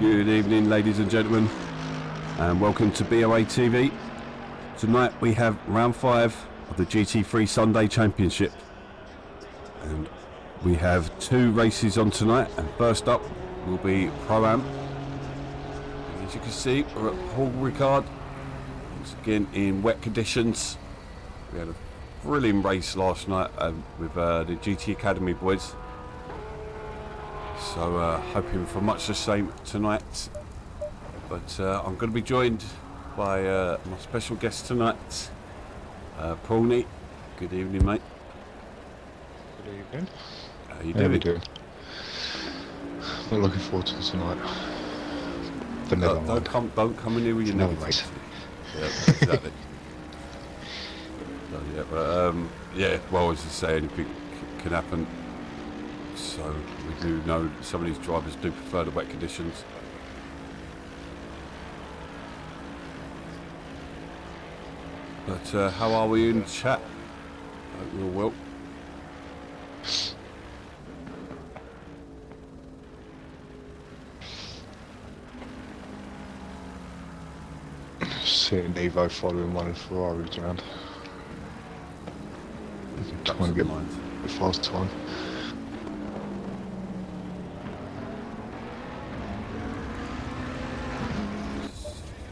Good evening, ladies and gentlemen, and welcome to BoATV. Tonight we have round 5 of the GT3 Sunday Championship, and we have 2 races on tonight. And first up will be Pro-Am. And as you can see, we're at Paul Ricard once again in wet conditions. We had a brilliant race last night with the GT Academy boys. So hoping for much the same tonight, but I'm going to be joined by my special guest tonight, Prawny. Good evening, mate. Good evening. How you doing? We're looking forward to tonight. But don't come in here with your negativity. Yeah, exactly. So, yeah, but yeah, well, as you say, anything can happen. So we do know some of these drivers do prefer the wet conditions. But how are we in chat? Hope you're well. Seeing Evo following one of Ferrari's around. Trying to get a fast time.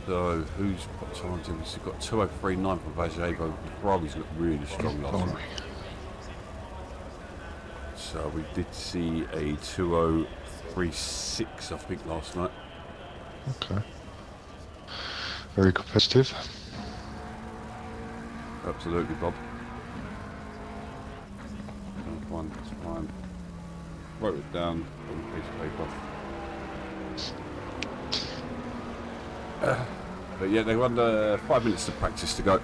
So who's got times in this? We've got 2:03.9 from Vajevo. Ferrari's looked really strong last night. So we did see a 2:03.6 I think last night. Okay. Very competitive. Absolutely, Bob. One time. Wrote it down on a piece of paper. But yeah, they're under 5 minutes of practice to go.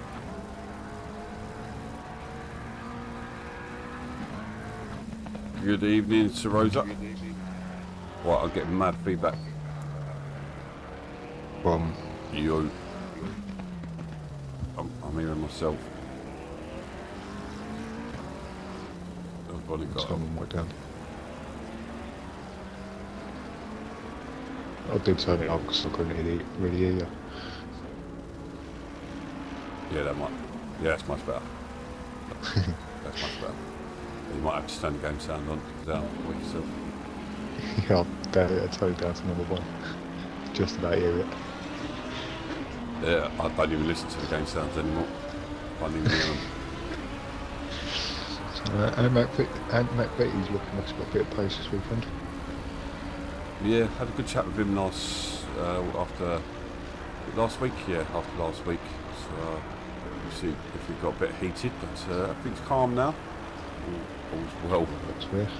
Good evening, Sir Rosa. What? I'm getting mad feedback. From you. I'm hearing myself. I've only got someone way down. I did turn it up because I couldn't really hear you. Yeah, that might. Yeah, that's much better. That's much better. You might have to turn the game sound on down for yourself. Yeah, I'll turn it down to number 1. Just about hear it. Yeah, I don't even listen to the game sounds anymore. I don't even hear them. And McVitie's looking like he's got a bit of pace this weekend. Yeah, had a good chat with him after last week. Yeah, after last week. So we'll see if we got a bit heated, but everything's calm now. All's well. That's weird.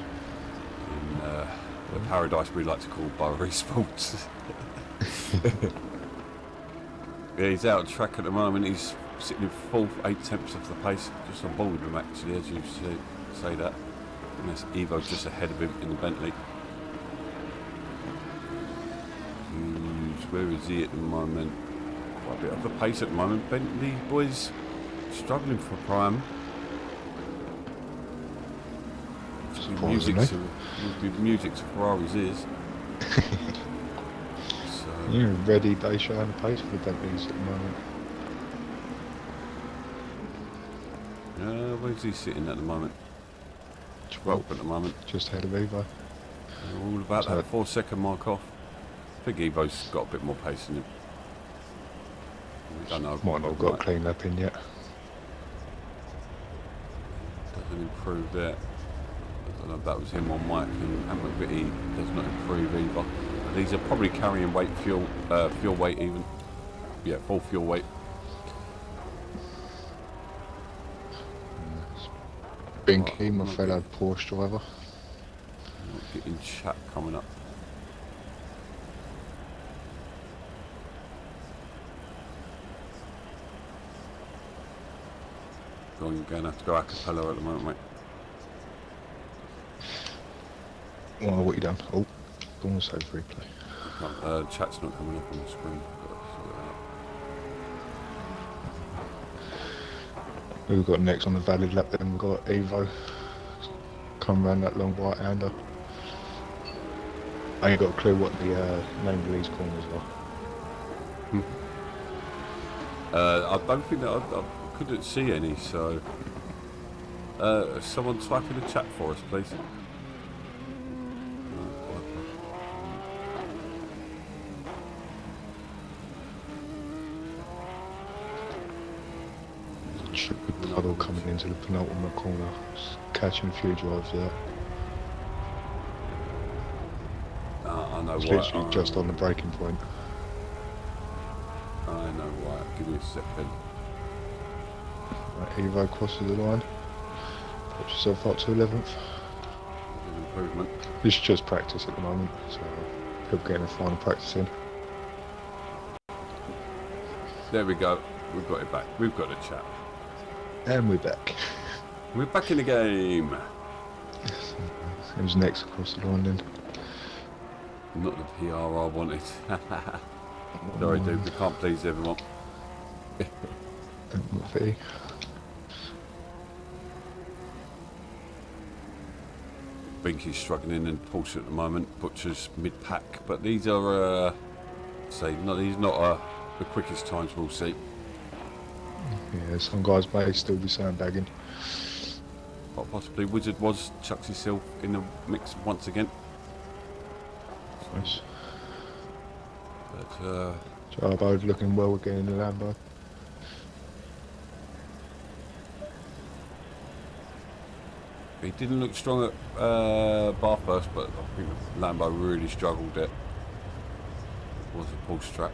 In the paradise we like to call Borough Esports. Yeah, he's out of track at the moment. He's sitting in 4th, 8/10 of the pace, just on board with him actually, as you say that. And there's Evo just ahead of him in the Bentley. Where is he at the moment? Quite a bit of the pace at the moment. Bentley boys struggling for prime. Music to Ferrari's ears. So, you're ready, they showing the pace for the Bentleys at the moment. Where's he sitting at the moment? 12th at the moment. Just ahead of Evo. All about that 4-second mark off. I think Evo's got a bit more pace in him. We don't know. Might not have got a clean lap in yet. Doesn't improve there. I don't know if that was him or Mike, and McVitie does not improve either. But these are probably carrying weight, fuel weight even. Yeah, full fuel weight. Binky, my fellow Porsche driver. Not getting chat coming up. You're going to have to go a cappella at the moment, mate. Well, what you done? Oh, go on, save replay. Chat's not coming up on the screen. Who we've got next on the valid lap? Then we've got Evo. Come round that long right hander. I ain't got a clue what the name of these corners are. I don't think that I couldn't see any, so someone type in the chat for us, please. Puddle coming into the penultimate corner, catching a few drives there. I know It's why. literally just on the breaking point. I know why. Give me a second. Right, Evo crosses the line. Puts yourself up to 11th. Improvement. This is just practice at the moment, so he'll get in the final practice in. There we go. We've got it back. We've got a chat. And we're back. We're back in the game. Who's next across the line then? Not the PR I wanted. Sorry, dude. We can't please everyone. V. Binky's struggling in Porsche at the moment. Butcher's mid-pack, but these are, these not the quickest times we'll see. Yeah, some guys may still be sandbagging. But possibly Wizard chucks himself in the mix once again. Nice. But Jarbo looking well again in the Lambo. he didn't look strong at Bathurst, but I think Lambo really struggled at was a Porsche track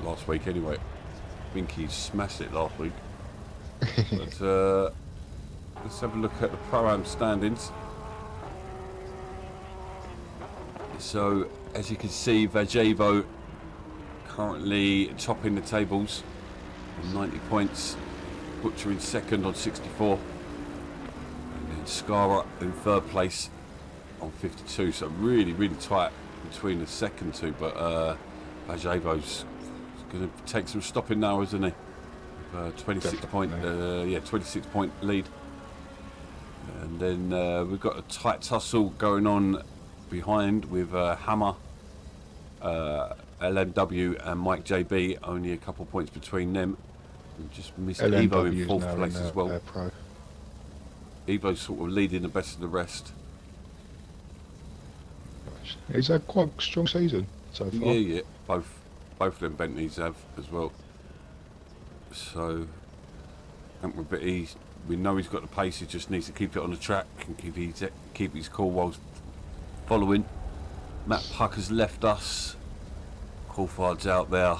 last week anyway. I think he smashed it last week. But let's have a look at the Pro-Am standings. So as you can see, Vajevo currently topping the tables on 90 points, Butcher in second on 64, and then Scara in third place on 52. So really tight between the second two, but Vajevo's going to take some stopping now, isn't he? 26 point lead, and then we've got a tight tussle going on behind with Hammer, LMW and Mike JB, only a couple points between them. And just missed Evo in fourth place as well. Pro. Evo's sort of leading the best of the rest. He's had quite a strong season so far. Yeah, both of them Bentleys have as well. So, and we know he's got the pace. He just needs to keep it on the track and keep his cool whilst following. Matt Puck has left us. Coulthard's out there,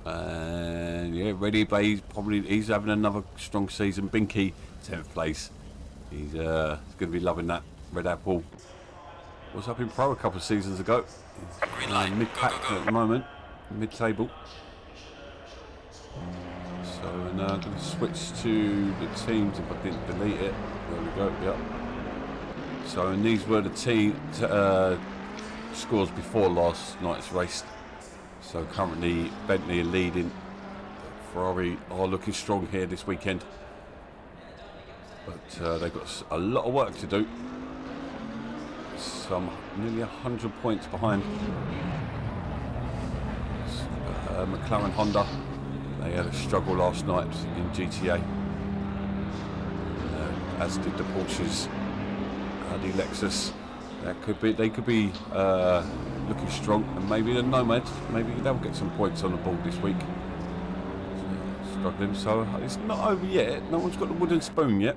and yeah, Ready Bay he's having another strong season. Binky 10th place. He's going to be loving that Red Apple. Was up in Pro a couple of seasons ago. Mid-pack at the moment, mid-table. So now I'm going to switch to the teams if I didn't delete it. There we go, yep. So and these were the team scores before last night's race. So currently Bentley are leading. Ferrari are looking strong here this weekend. But they've got a lot of work to do. Nearly 100 points behind. McLaren Honda, they had a struggle last night in GTA, as did the Porsches. The Lexus, they could be looking strong, and maybe the Nomad, maybe they'll get some points on the board this week. Struggling, so it's not over yet. No one's got the wooden spoon yet.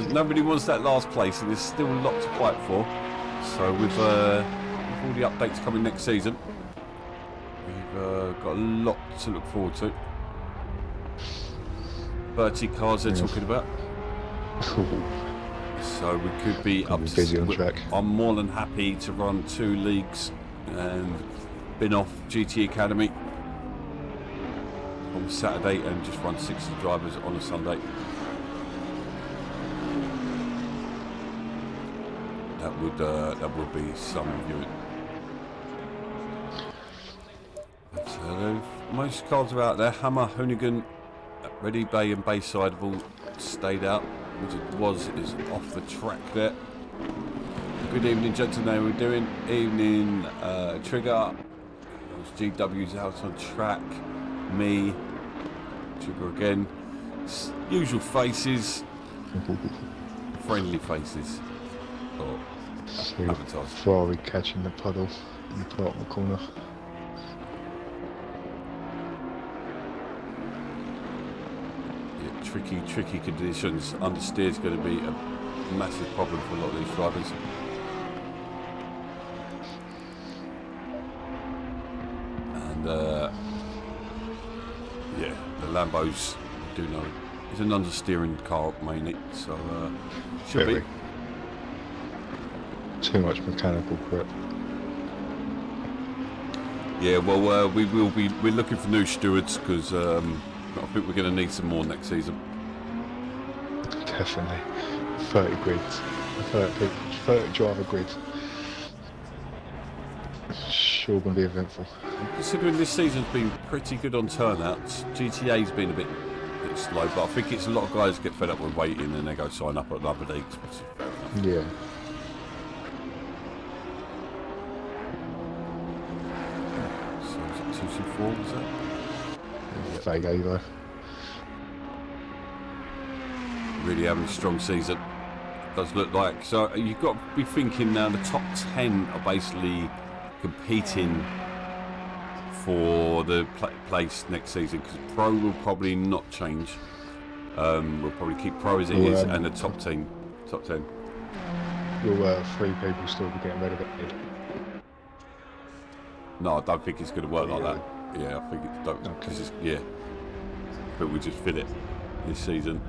Nobody wants that last place, and there's still a lot to fight for. So with all the updates coming next season, we've got a lot to look forward to. 30 cars they're talking about. So we could be up to busy on track. I'm more than happy to run 2 leagues and bin off GT Academy on Saturday and just run 60 drivers on a Sunday. That would be some viewing. So most cars are out there. Hammer, Hoonigan, Ready Bay and Bayside have all stayed out. which it was, is off the track there. Good evening, gentlemen. How are we doing? Evening, Trigger. GW's out on track. Me. Trigger again. Usual faces. Friendly faces. Or avatars. Ferrari catching the puddle in the bottom corner. Yeah, tricky conditions. Understeer is going to be a massive problem for a lot of these drivers. And yeah, the Lambos, do know, it's an understeering car mainly, so should be. Too much mechanical grip. Yeah, well, we're looking for new stewards because I think we're going to need some more next season. Definitely. 30 grids. 30 driver grids. Sure going to be eventful. Considering this season's been pretty good on turnouts, GTA's been a bit slow, but I think it's a lot of guys get fed up with waiting and they go sign up at other leagues, which is fair enough. Yeah. So is it 224, was that? Fake Evo. Really having a strong season. Does look like. So you've got to be thinking now the top 10 are basically competing for the place next season, because Pro will probably not change. We'll probably keep Pro as it is, and the top 10. Will 3 people still be getting rid of it? No, I don't think it's going to work like that. Yeah, I think it's don't. Because it's, yeah, but we just fill it this season.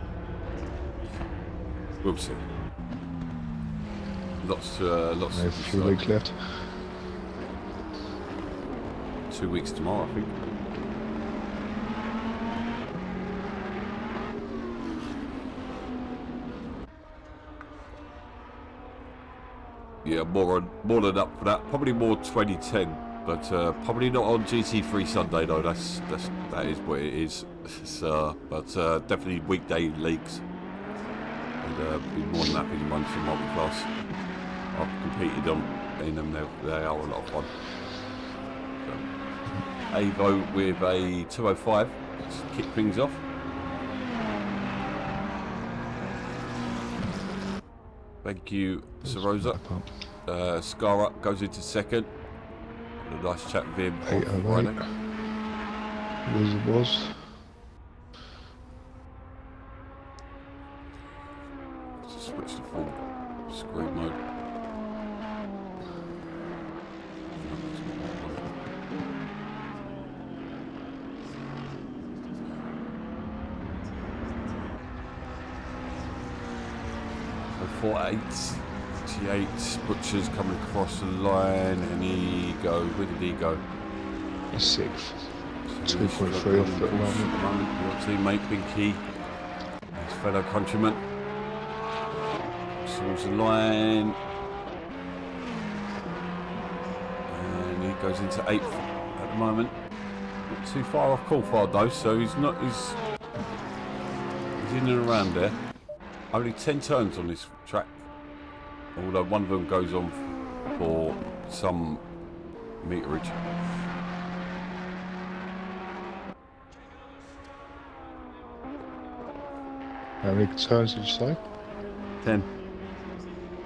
We'll see. Lots. A few weeks left. 2 weeks tomorrow, I think. Yeah, more than up for that. Probably more 2010, but probably not on GT3 Sunday though. That is what it is. So, but definitely weekday leagues. And be more than happy to run some multi-class. I've competed in them. They are a lot of fun. So, Avo with a 205. Let's kick things off. Thank you, Sarosa. Scara goes into second. A nice chat with him. 808. Was. Let's switch to full screen mode. So 4.8, Butcher's coming across the line, and he goes. Where did he go? 6th. 2.3 off at the moment. Your teammate Binky, his fellow countryman, towards the line, and he goes into 8th at the moment. Not too far off Coulthard though, so he's in and around there. Only 10 turns on this track, although one of them goes on for some meterage. How many turns did you say? 10.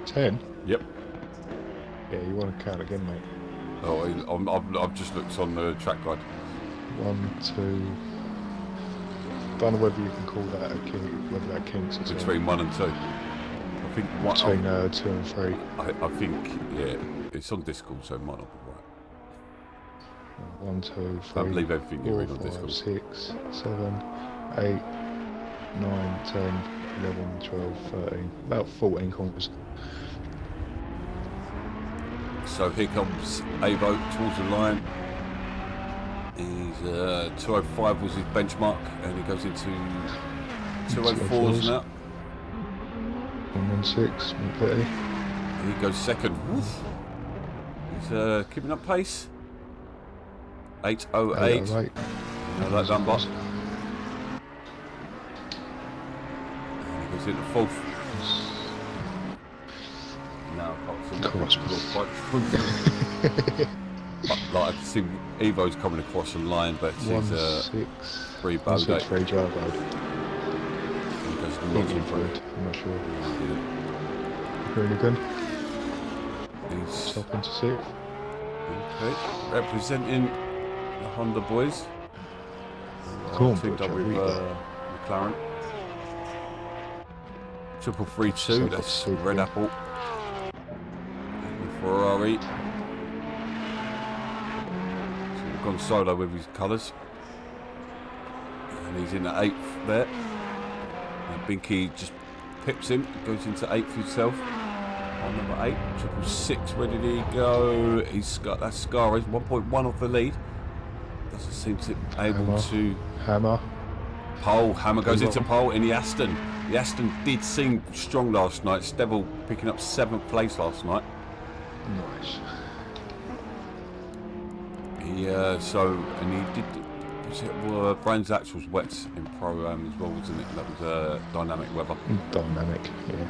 10? Yep. Yeah, you want to count again, mate. Oh, I've just looked on the track guide. 1, 2. Don't know whether you can call that a kink, whether that kinks at all. Between 1 and 2. I think between 2 and 3. I think, yeah, it's on Discord, so it might not be right. 1, 2, 3. I believe everything you read on 5, Discord. 6, 7, 8, 9, 10, 11, 12, 13. About 14 corners. So here comes Avo towards the line. He's 205 was his benchmark, and he goes into 204s now. 116, pity. He goes second. He's keeping up pace. 808. 808. Know that number. And he goes Goes into fourth. Now I've got some like I can see Evo's coming across the line, but he's 3 BoATV. 3 drive mode. He goes I'm not improved. not sure. Yeah. Really good. He's Stop into 6th. okay. Representing the Honda boys. Cool. Teamed up with McLaren. 332. That's Red Apple. Ferrari. So we've gone solo with his colours. And he's in the 8th there. And Binky just pips him, goes into 8th himself. On number 8, 666, where did he go? He's got that Scar is 1.1 off the lead. Doesn't seem to be able to. Hammer. Pole. Hammer goes into pole in the Aston. The Aston did seem strong last night. Stevel picking up 7th place last night. Nice. He and he did. Brian's actuals wet in pro-am as well, wasn't it? That was dynamic weather. Dynamic, yeah.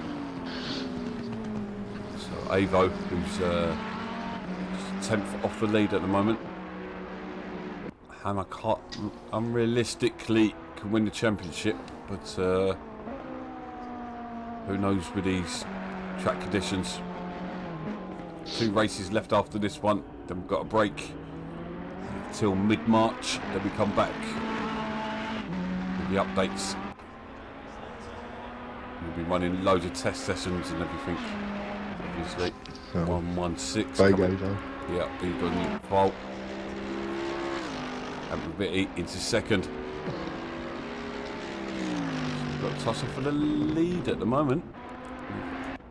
So Avo, who's 10th off the lead at the moment. Hammer can't, unrealistically can win the championship, but who knows with these track conditions. 2 races left after this one, then we've got a break till mid-March, then we come back with the updates. We'll be running loads of test sessions and everything, obviously. 116 coming. Yeah, he's got a new fault. And we've got into 2nd. So we've got a tussle for the lead at the moment.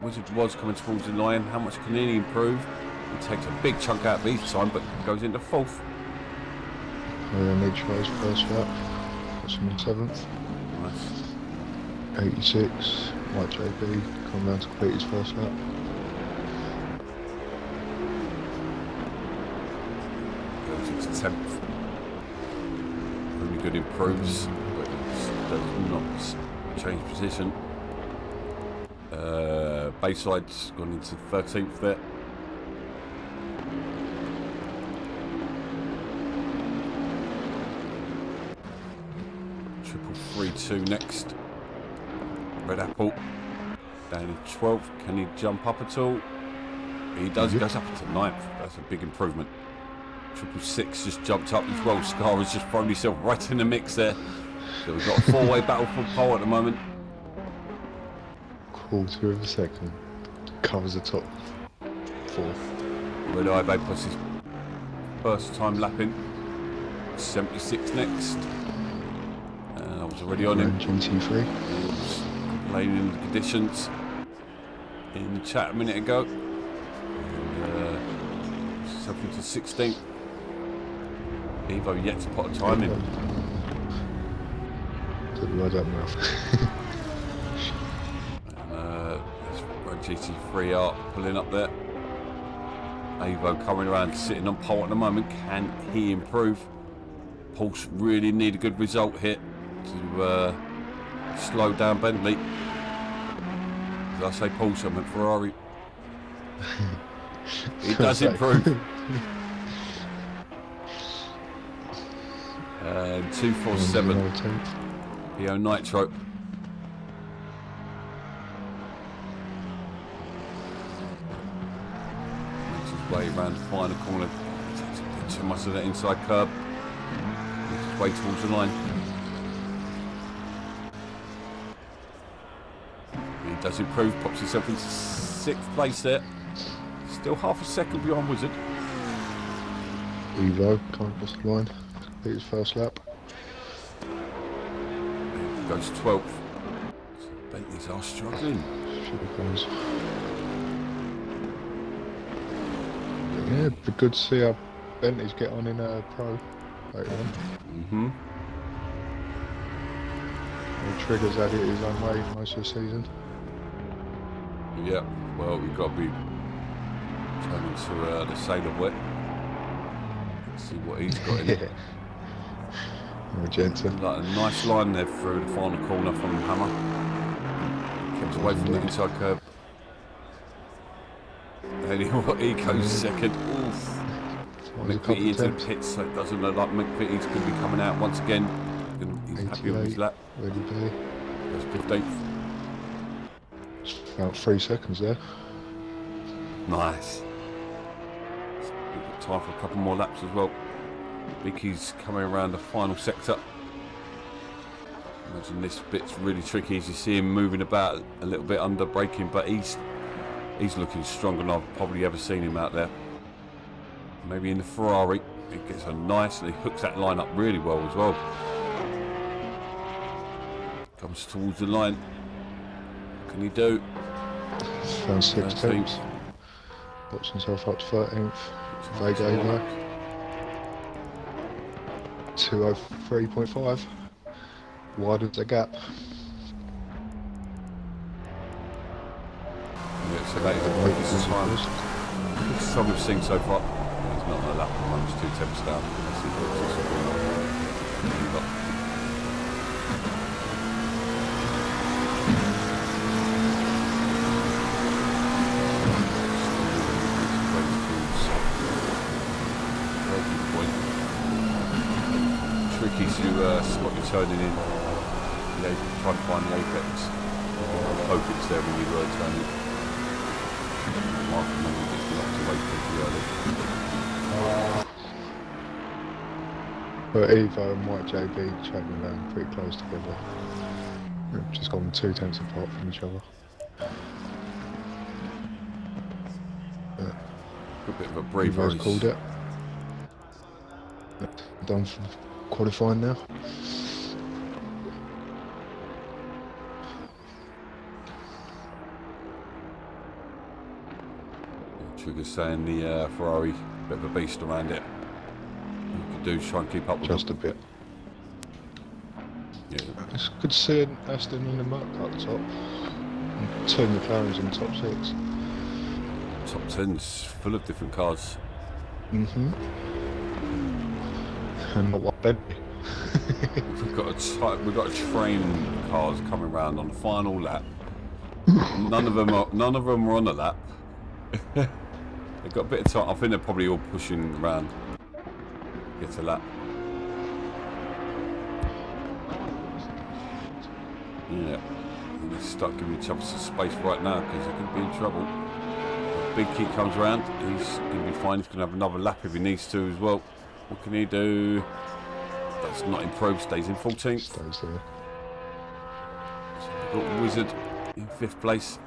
Wizard was coming towards the line. How much can he improve? He takes a big chunk out of each time, but goes into 4th. Need tries first lap. That's him in 7th. Nice. 86. White JB come round to complete his first lap. Goes into 10th. Really good improves, but does not change position. Bayside's gone into 13th there. Triple 3-2 next. Red Apple down in 12th. Can he jump up at all? He does. He goes up to 9th. That's a big improvement. 666 just jumped up as well. Scar has just thrown himself right in the mix there. So we've got a 4-way battle for pole at the moment. Quarter of a second. Covers the top 4. Red Eye puts his first time lapping. 76 next. I was already on him. GT3. Complaining the conditions in the chat a minute ago. And, something to 16th. Evo yet to put a time in. Good word up mouth. GT3 are pulling up there. Evo coming around, sitting on pole at the moment. Can he improve? Pulse really need a good result here to slow down Bentley. Did I say Pulse? I meant Ferrari. He does improve. 247. PO Nitro. Way around the final corner, takes a picture, must have that inside curb, makes his way towards the line. He does improve, pops himself into 6th place there, still half a second behind Wizard. Evo coming across the line, complete his first lap. Goes 12th. So Bentleys are struggling. Sugar cones. Yeah, it'd be good to see how Bentley's get on in a pro later on. Trigger's had it his own way most of the season. Yeah, well, we've got to be turning to the sailor wet. Let's see what he's got in it. Magenta. Like a nice line there through the final corner from Hammer. Gets away from the inside curb. And he goes second. Oof. McVitie into the pits, so it doesn't look like McVitie's going to be coming out once again. He's happy with his lap. Ready B. That's 15th. About 3 seconds there. Nice. We've got time for a couple more laps as well. Vicky's coming around the final sector. Imagine this bit's really tricky as you see him moving about a little bit under braking, but he's looking stronger than I've probably ever seen him out there. Maybe in the Ferrari, he gets a nice, and he hooks that line up really well as well. Comes towards the line. What can he do? Found 16th. Puts himself up to 13th. Vega there. 203.5. Widens the gap. Yeah, so that is the quickest time. Quickest time we've seen so far. He's not on a lap, minus 2 temps down. Let's see if tricky to spot you turning in. Yeah, try to find the apex. I hope it's there when you were turning. Mark and then you just locked away pretty early. But Evo and White JB travelling down pretty close together. They've just gone 2 tenths apart from each other. A bit of a breather. Evo's called it. Done for qualifying now. Trigger's saying the Ferrari, bit of a beast around it. What you can do is try and keep up with Just them. a bit. Yeah. It's good seeing Aston and the Merc at the top. And 2 McLarens in the top 6. Top 10's full of different cars. And not one Bentley. We've got a train of cars coming around on the final lap. None of them are on a lap. They've got a bit of time. I think they're probably all pushing around. Get a lap. Yeah. And they're stuck giving each other some space right now because they're going to be in trouble. Big Key comes around. He's going to be fine. He's going to have another lap if he needs to as well. What can he do? That's not improved. Stays in 14th. Stays there. So we've got Wizard in 5th place.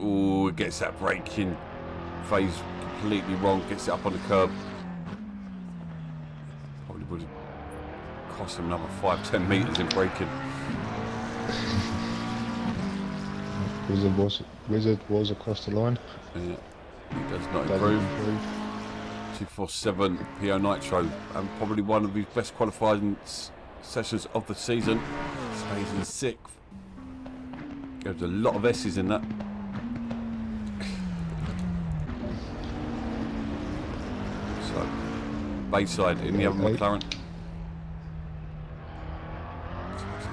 Ooh, gets that braking phase completely wrong. Gets it up on the curb. Probably would have cost him another 5-10 metres in braking. Wizard was across the line. Yeah, he does not improve. 247 PO Nitro, and probably one of his best qualifying sessions of the season. Stays in 6th. There's a lot of S's in that. So, Bayside in the other McLaren.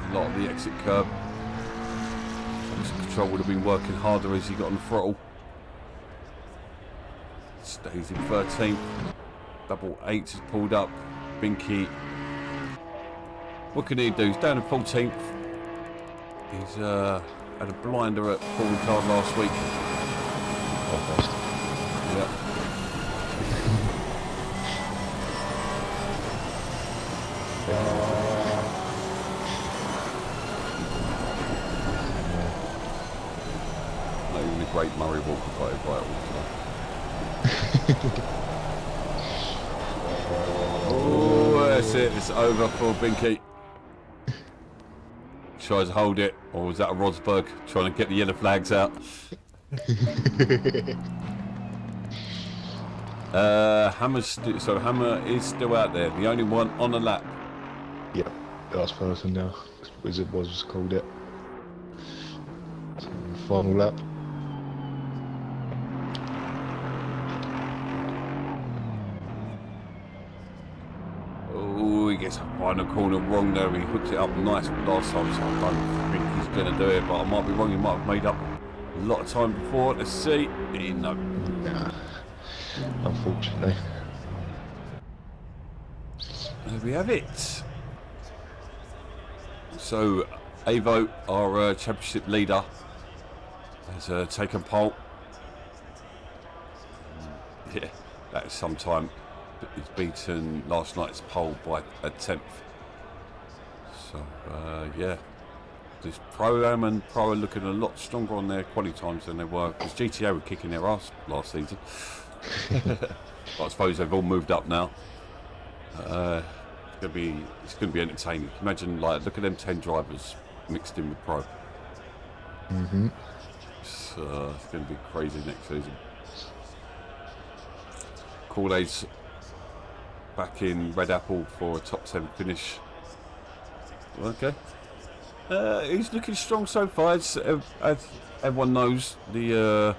A lot of the exit curb. Control would have been working harder as he got on the throttle. Stays in 13th. Double 8 is pulled up. Binky. What can he do? He's down in 14th. He's had a blinder at Paul Ricard last week. Yeah. Not even a great Murray Walker got it right all the time. Oh, that's it. It's over for Binky. Tries to hold it, or was that a Rosberg trying to get the yellow flags out? Hammer is still out there, the only one on the lap. Yep, last person now. Wizard was called it. So, final lap. gets a final corner wrong there. He hooked it up nice last time, so I don't think he's going to do it, but I might be wrong. He might have made up a lot of time before. Let's see. No. Nah, unfortunately. There we have it. So, Avo, our championship leader, has taken pole. Yeah, that is some time. He's beaten last night's pole by a 10th. So, yeah. This Pro-Am and Pro are looking a lot stronger on their quality times than they were, because GTA were kicking their ass last season. But I suppose they've all moved up now. It's gonna be entertaining. Imagine, like, look at them 10 drivers mixed in with Pro. Mm-hmm. So, it's gonna be crazy next season. Corley's back in Red Apple for a top 10 finish. Okay. He's looking strong so far. As everyone knows, the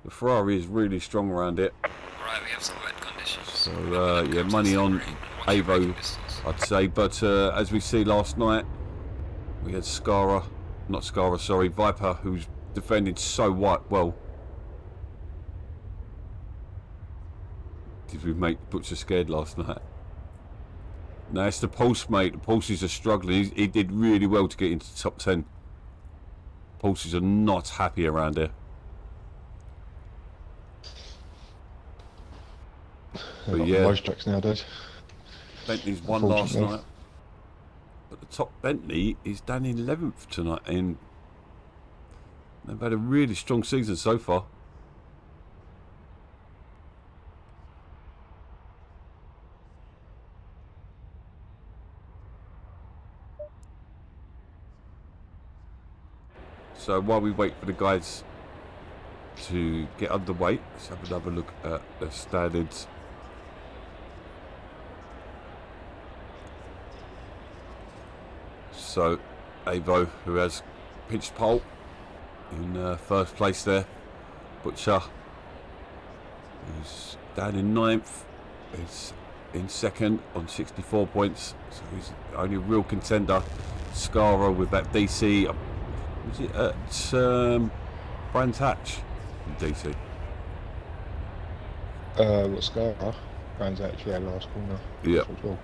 Ferrari is really strong around it. Right, we have some wet conditions. So, yeah, money on Avo, I'd say. But as we see last night, we had Viper, who's defending so well. Did we make Butcher scared last night? No, it's the Pulse, mate. The Pulses are struggling. He did really well to get into the top 10. Pulses are not happy around here. But yeah, most tracks nowadays. Bentley's won last night. But the top Bentley is down in 11th tonight. And they've had a really strong season so far. So while we wait for the guys to get underway, let's have another look at the standards. So Avo, who has pitched pole in first place there. Butcher, who's down in 9th, is in second on 64 points. So he's the only real contender. Scara with that DC. Was it at Brands Hatch in DC? What Scara? Brands Hatch, yeah, last corner. Yeah. Well,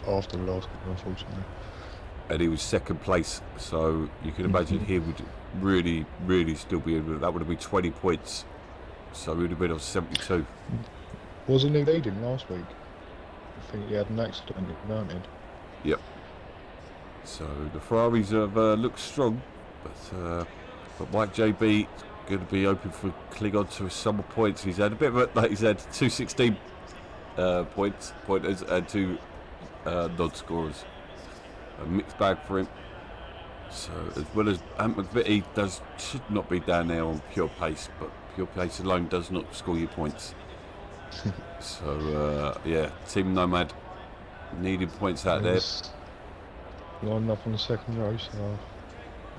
after the last corner, unfortunately. And he was second place, so you can imagine he would really still be in. That would have been 20 points, so he would have been on 72. Wasn't he leading last week? I think he had an accident at Mountain. Yep. So the Ferraris have looked strong, but Mike JB is going to be open for cling on to his summer points. He's had a bit of he's had 216 pointers and 2 non-scorers. A mixed bag for him. So as well as Ant McVitie should not be down there on pure pace, but pure pace alone does not score you points. So yeah, Team Nomad needing points out there. Lining up on the second row, so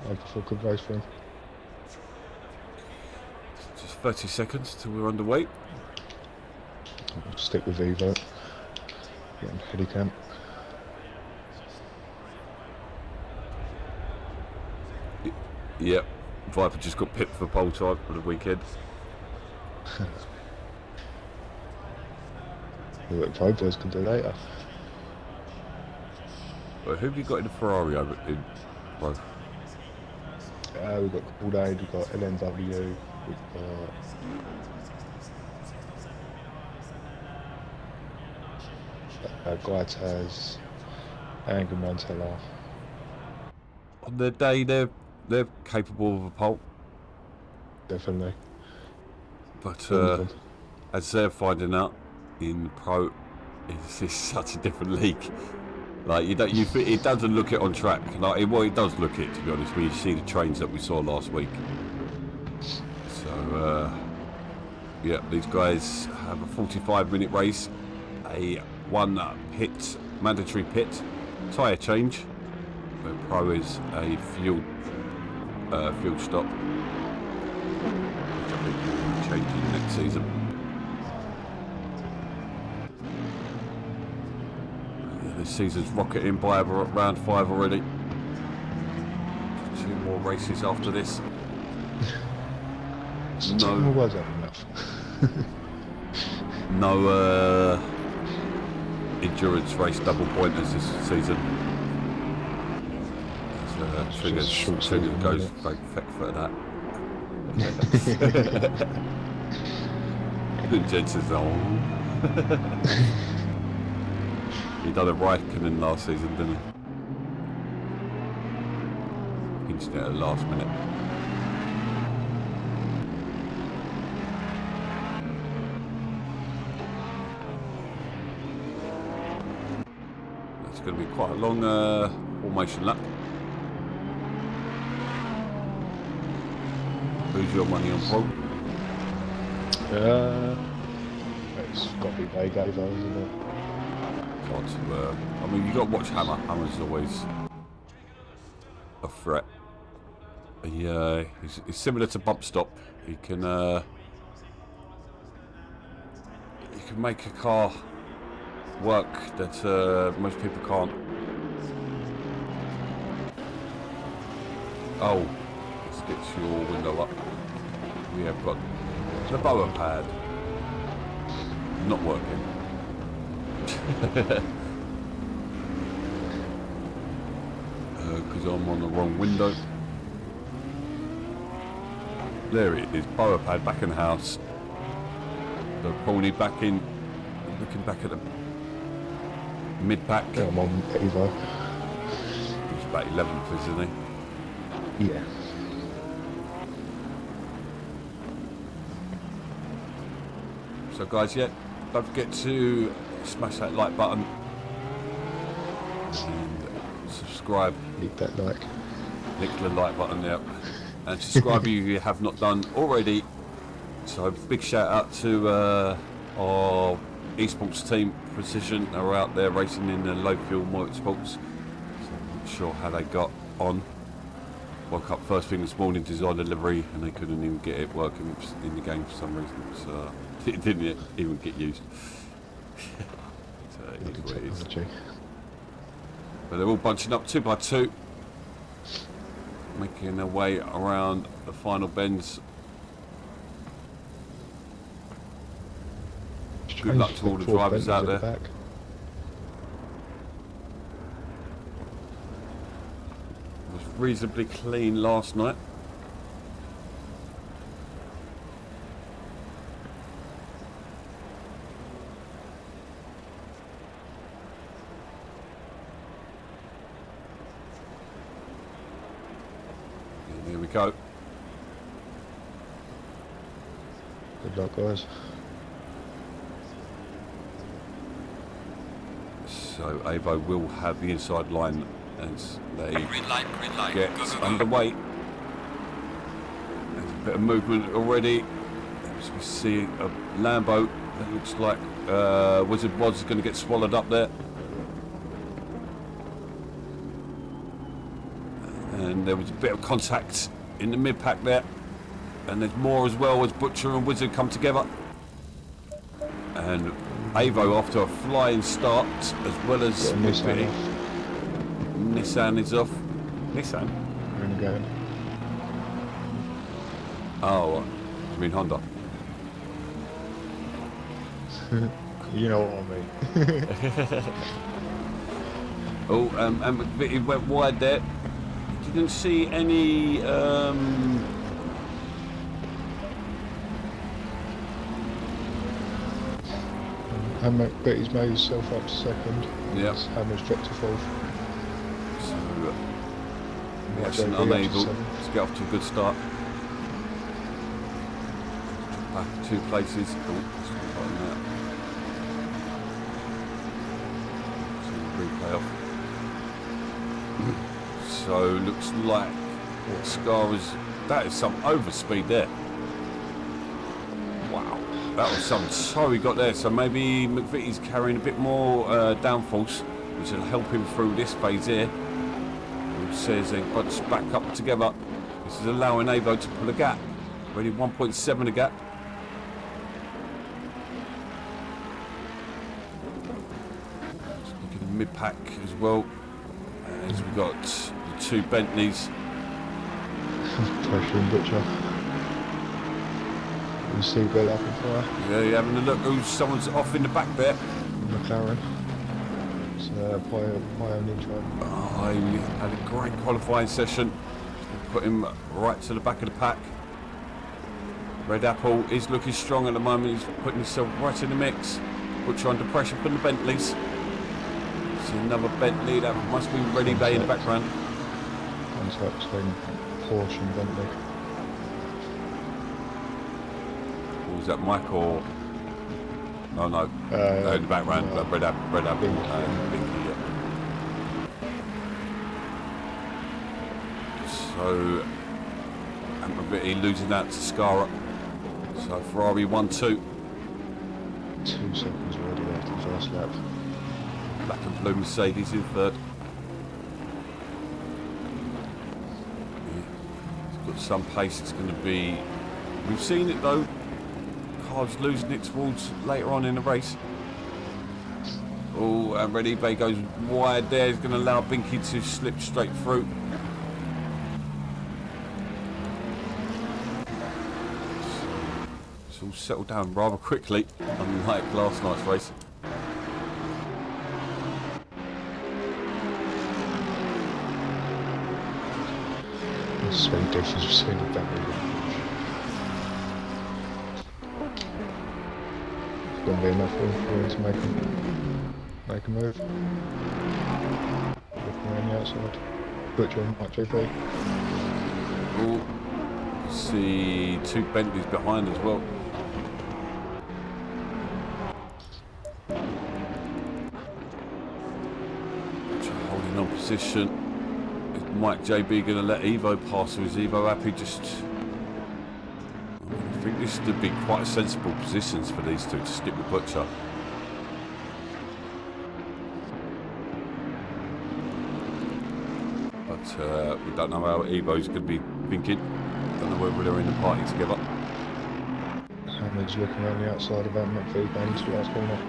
I hope for a good race for him. Just 30 seconds till we're underway. I'll stick with Evo. Getting heady camp. Yep, Viper just got pipped for pole time for the weekend. What Vipers can do later. Well, who have you got in the Ferrari over in both? We've got Kool-Aid, we've got LNW, we've got Gaitas, and Mantella. On their day, they're capable of a pole. Definitely. But as they're finding out in Pro, it's such a different league. Like it doesn't look it on track. Like it does look it, to be honest, when you see the trains that we saw last week. So yeah, these guys have a 45-minute race, one mandatory pit, tyre change. Where Pro is a fuel stop, which I think will be changing next season. Yeah, season's rocketing by round 5 already. 2 more races after this. No. Was that enough? No endurance race double pointers this season. Trigger goes very feck for that. Jensen's on. He done a Raikkonen last season, didn't he? Pinched it at the last minute. That's going to be quite a long formation lap. Who's your money on pole? It's got to be Vega, isn't it? I mean, you got to watch Hammer. Hammer's always a threat. He's similar to Bump Stop. He can make a car work that most people can't. Oh, let's get your window up. We have got the BoA pad not working. Because I'm on the wrong window. There it is, BoA pad back in the house. The pony back in, looking back at the mid-pack. Yeah, I'm on Evo. He's about 11th, isn't he? Yeah. So guys, yeah, don't forget to smash that like button and subscribe. Leave that like. Click the like button there and subscribe if you have not done already. So big shout out to our esports team Precision are out there racing in the low fuel motorsports. So I'm not sure how they got on. Woke up first thing this morning, designed delivery, and they couldn't even get it working in the game for some reason. So it didn't even get used. So it is what it is. But they're all bunching up 2 by 2, making their way around the final bends. Good luck to all the drivers out there. Back. It was reasonably clean last night. And here we go. Good luck, guys. So Avo will have the inside line as they Green light, get go, go, go. underway. There's a bit of movement already. As we see a Lambo that looks like Wizard was going to get swallowed up there. And there was a bit of contact in the mid-pack there. And there's more as well as Butcher and Wizard come together. And Avo off to a flying start as well as Nissan. Nissan is off. Nissan? Renegade. Oh, I mean Honda. You know what I mean. Oh, and McVitie went wide there. Didn't see any. Hammer, but he's made himself up to second. Yeah. Hammer's dropped to fourth. So, That's Watson unable to get off to a good start. Back 2 places. Oh, that's not like that. So replay off. So looks like Scar is. That is some overspeed there. Wow, that was some toe he got there. So maybe McVitie's carrying a bit more downforce, which will help him through this phase here. Which says they bunch back up together. This is allowing Avo to pull a gap. Already 1.7 a gap. mid-pack as well. As we've got the two Bentleys. Pressure and Butcher. You see Bill up in fire. Yeah, you're having a look. Oh, someone's off in the back there. McLaren. It's Pioneer driver. Oh, he had a great qualifying session. Put him right to the back of the pack. Red Apple is looking strong at the moment. He's putting himself right in the mix. Butcher under pressure from the Bentleys. See another Bentley. That must be Ready Bay in the background. Contact between Porsche and Bentley. Or was that Mike or... Oh no, in the background, Red Apple, Binky, yeah. So, Amaviti losing out to Scara. So Ferrari 1-2. 2 seconds already after the first lap. Black and blue Mercedes in third. It's got some pace. It's going to be... We've seen it though. Cars losing it towards later on in the race. Oh, and Ready Bay goes wide there. He's going to allow Binky to slip straight through. It's all settled down rather quickly, unlike last night's race. This is when difference between the Bentley. It's going to be enough room for him to make a move. Looking around the outside. Butcher and Mike JP. Oh, see two Bentleys behind as well. Holding on position. Is Mike JB going to let Evo pass, or is Evo happy just... I think this would be quite sensible positions for these two to stick with Butcher. But we don't know how Evo's going to be thinking. Don't know whether they're in the party together. Hammer's looking around the outside of that McVie going to the last corner.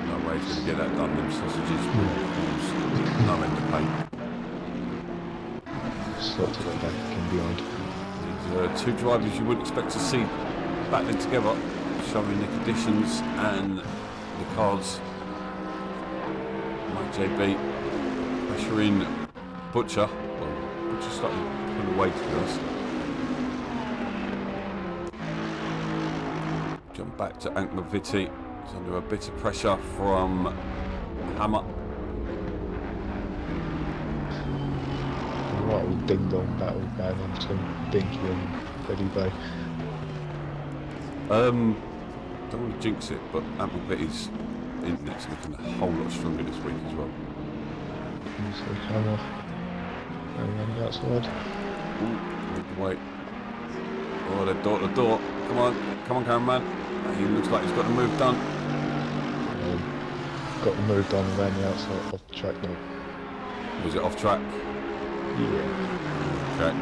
No way he's going to get that done. Them sausages will cause no end of pain. Slot to the back and behind. These two drivers you wouldn't expect to see battling together, showing the conditions and the cars. Mike JB pressuring Butcher. Well, Butcher started pulling away to be honest. Jump back to Ankmaviti. He's under a bit of pressure from Hammer. Right old ding-dong battle going on between Binky and Ready Bay. Don't want to jinx it, but Ankmaviti's internet's looking a whole lot stronger this week as well. You see Hammer going around the outside. Wait. Oh, they're door to door. Come on, cameraman. He looks like he's got the move done. Got the move done around the outside off the track now. Was it off track? Yeah. Okay.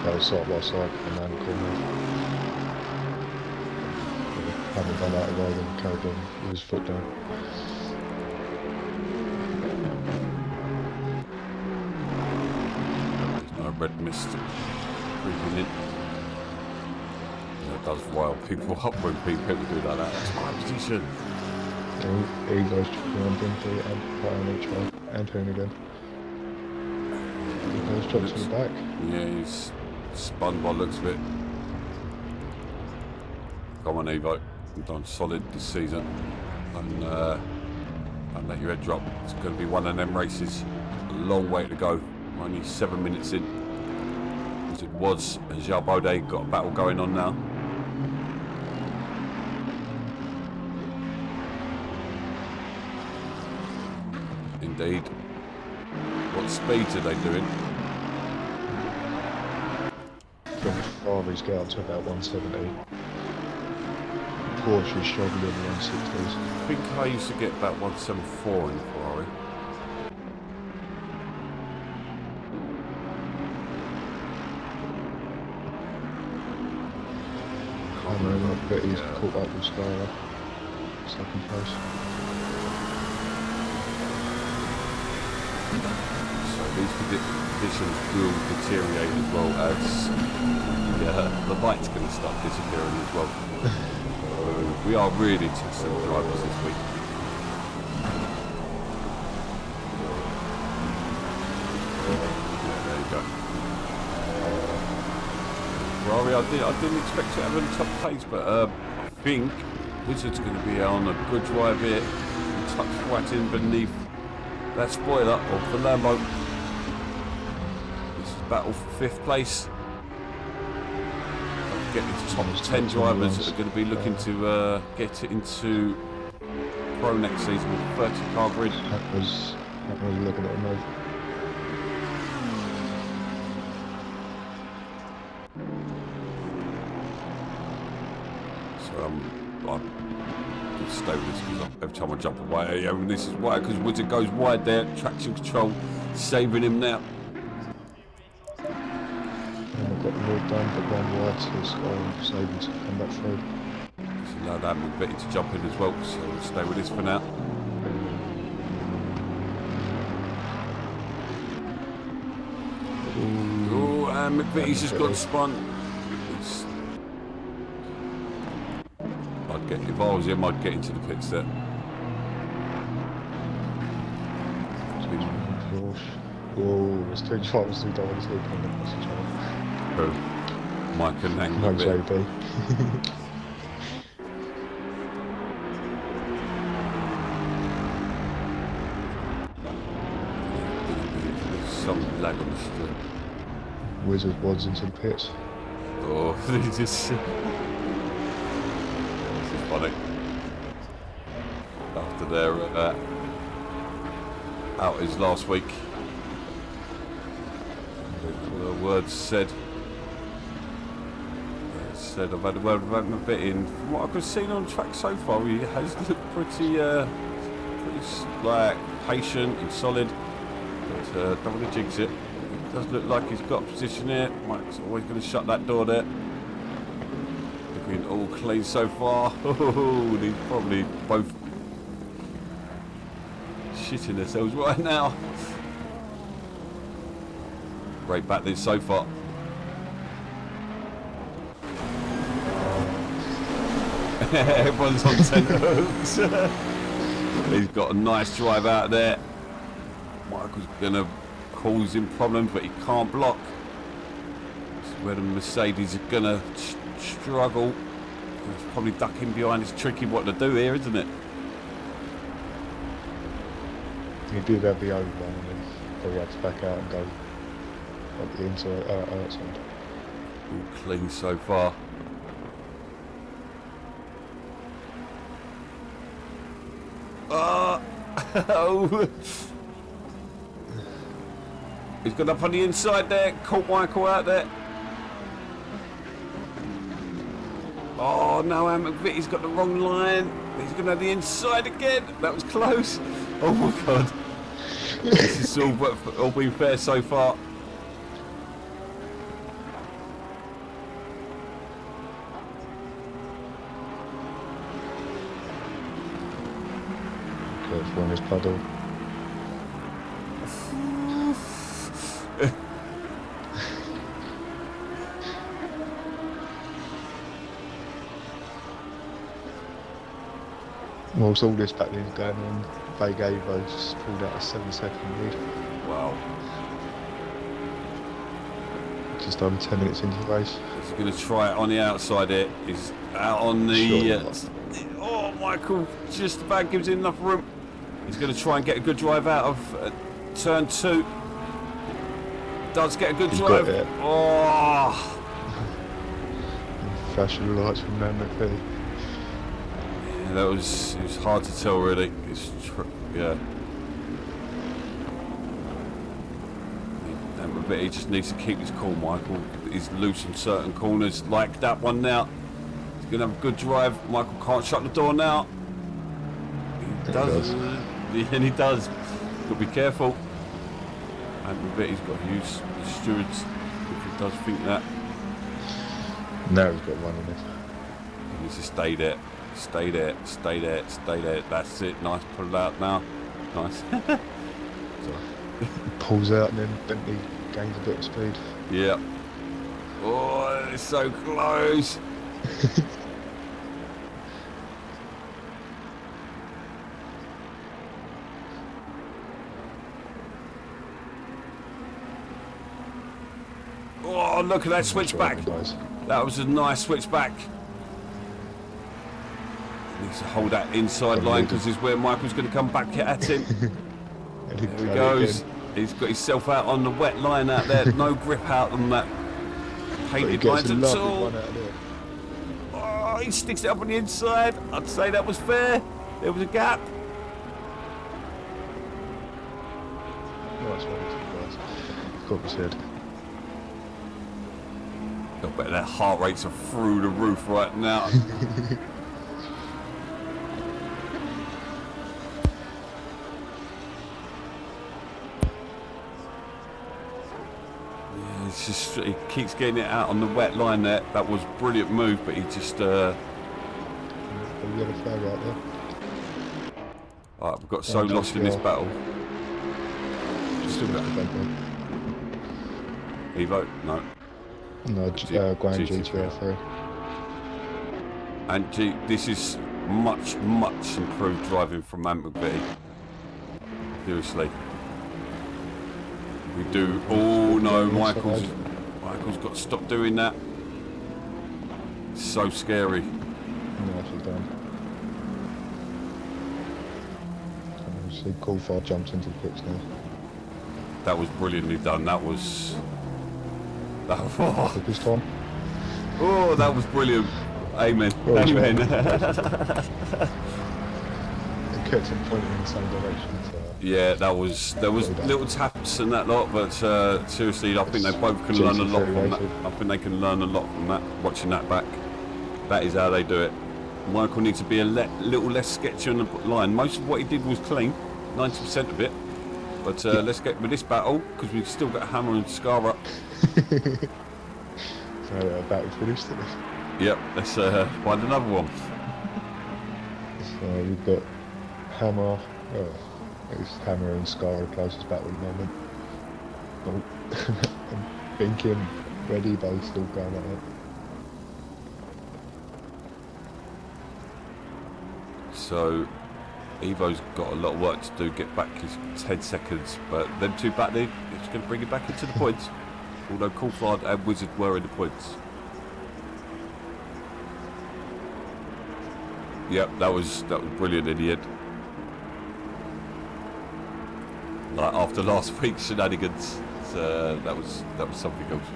That was side by side and around the corner. Having done that rather than carried on with his foot down. There's no red mist creeping in. It does rile people up when people do like that. That's my position. Ego's dropping on Binky and Pioneer Trial and Hoonigan. Ego's dropped to the back. Yeah, he's spun by the looks of it. Come on, Evo. You've done solid this season. Don't let your head drop. It's going to be one of them races. A long way to go. Only 7 minutes in. As it was, and Jarbode got a battle going on now. Indeed. What speeds are they doing? Ferraris get up to about 170. Porsche is struggling in the 160s. I think I used to get about 174 in the Ferrari. I know, but he's caught up with Scara. second place. So these conditions will deteriorate as well as the light's going to start disappearing as well. We are really testing the drivers this week. There you go. Ferrari, I didn't expect to have a top place, but I think Wizard's going to be on a good drive here. Tucked right in beneath that spoiler of the Lambo. This is battle for 5th place. Don't forget these top 10 drivers that are going to be looking to get into Pro next season with 30 car grid. That was looking at a move. So I'll stay with this because every time I jump away, and this is why, because Wizard goes wide there, traction control, saving him now. And I've got the move done, but one wide, so it's saving to come back through. So now that McVitie to jump in as well, so we'll stay with this for now. Oh, and McVitie's just got spun. If I was him, I'd get into the pits there. Whoa, there's 2 drivers who don't want to sleep on the passage. Who? Mike and Hang. No, JB. Some lag on the street. Wizard wads into the pits. Oh, he just... This is funny. After their outage last week, the words said, I've had a word with McVitie, and from what I've seen on track so far, he has looked pretty like patient and solid. But don't want to jinx it. It does look like he's got a position here. Mike's always going to shut that door there. Looking all clean so far. Oh, they're probably both shitting themselves right now. Great battling so far. Everyone's on 10 hooks. He's got a nice drive out there. Michael's going to cause him problems, but he can't block. This is where the Mercedes are going to struggle. He's probably ducking behind. It's tricky what to do here, isn't it? He did have the over one, and then he had to back out and go up the inside, outside. All clean so far. Oh! He's got up on the inside there, caught Michael out there. Oh no, McVitie's got the wrong line. He's going to have the inside again. That was close. Oh my god. This is all been fair so far. Careful on his puddle. Whilst all this battling's going on, Vegavo just pulled out a 7-second lead. Wow. Just over 10 minutes into the race. He's going to try it on the outside here. He's out on the... oh, Michael just about gives him enough room. He's going to try and get a good drive out of turn 2. Does get a good drive. Got it. Oh! Flashing lights from McVitie. Yeah, it was hard to tell really. Yeah. He just needs to keep his cool, Michael. He's loose in certain corners, like that one now. He's going to have a good drive. Michael can't shut the door now. He does. And he does. Got to be careful. And he's got to use the stewards if he does think that. Now he's got one in it. He needs to stay there. Stay there, stay there, stay there. That's it. Nice. Pull it out now. Nice. Pulls out and then Bentley gains a bit of speed. Yeah. Oh, it's so close. Oh, look at that switchback. That was a nice switchback. Needs to hold that inside line because this is where Michael's going to come back at him. There he goes. He's got himself out on the wet line out there. No grip out on that painted lines at all. Oh, he sticks it up on the inside. I'd say that was fair. There was a gap. Nice one, guys. Got his head. I bet their heart rates are through the roof right now. Yeah, it's just, he keeps getting it out on the wet line there. That was a brilliant move, but he just... Yellow flag out there. Alright, we've got so lost in this battle. Still got the Bentley. Evo? No. No, Grand GT3. And this is much, much improved driving from Ant McVitie. Seriously. We do. Oh no, Michael's got to stop doing that. It's so scary. Nicely done. See, Coulthard jumps into the pits now. That was brilliantly done. That was. Took his time. Oh, that was brilliant. Amen. Well, Amen. It kept him pointing in the same direction. So Yeah, there was little taps and that lot, but seriously, I think they both can learn a lot from that. I think they can learn a lot from that. Watching that back, that is how they do it. Michael needs to be a little less sketchy on the line. Most of what he did was clean, 90% of it. But let's get with this battle because we've still got Hammer and Scar up. So battle finished. Yep, let's find another one. So we've got Hammer. It's Hammer and Scar the closest battle at the moment. Oh. And Binky and Reddy both still going at it. So Evo's got a lot of work to do, get back his 10 seconds, but them two back there, it's going to bring it back into the points. Although Coulthard and Wizard were in the points. Yep, that was brilliant in the end. Like after last week's shenanigans, that was something else.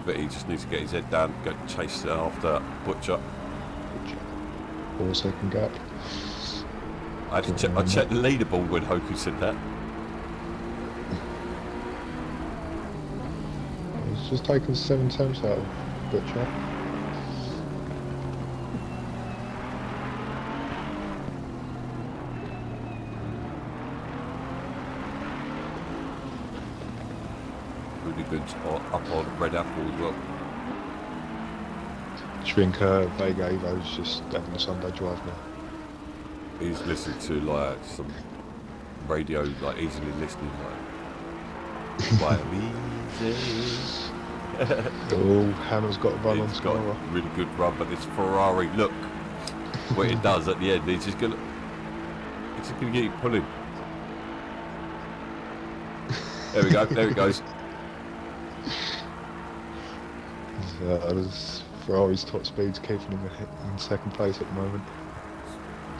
But he just needs to get his head down, go chase after Butcher. 4 second gap. I had to check the leaderboard when Hoku said that. It's just taken 7 attempts out of Butcher. Really good up on Red Apple as well. Shrink Vega Evo's just having a Sunday drive now. He's listening to like some radio, like easily listening, like easy. Oh, Hammer's got a run on It's got Scarra. a really good run, but this Ferrari, look what it does at the end. It's just gonna keep pulling. There we go. There it goes. Ferrari's top speed's keeping him in second place at the moment.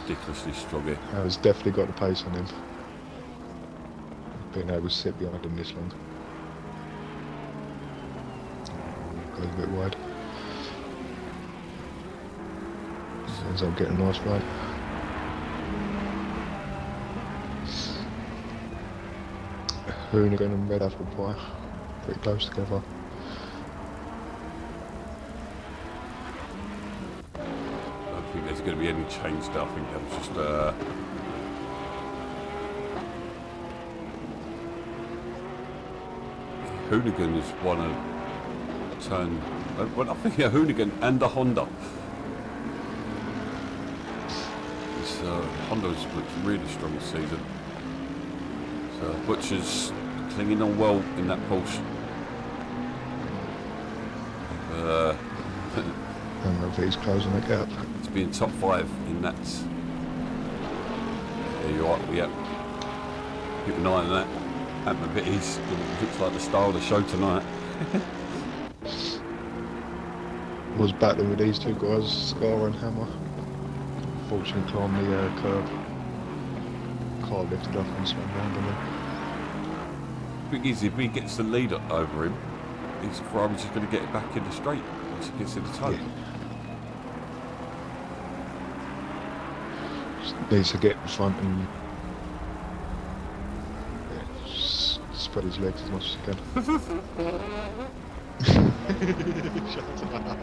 Ridiculously strong here. Hammer's definitely got the pace on him. Being able to sit behind him this long. Goes a bit wide. Ends up getting a nice ride. Hoonigan and Red Apple Pie. Pretty close together. I don't think there's going to be any change there. I think that was just Hoonigan has won a turn. Well, I think a Hoonigan and a Honda. So Honda's looked really strong this season. So Butcher's clinging on well in that Porsche. And I think he's closing the gap. To be in top 5 in that. There you are, yeah. Keep an eye on that. Atmavitti's looks like the star of the show tonight. Was battling with these two guys, Scar and Hammer. Fortunately climbed the curb. Car lifted up and swung round on him. Big easy, if he gets the lead over him, he's probably just going to get it back in the straight once he gets in the toe. Yeah. Just needs to get in front and spread his legs as much as he can. Shut up.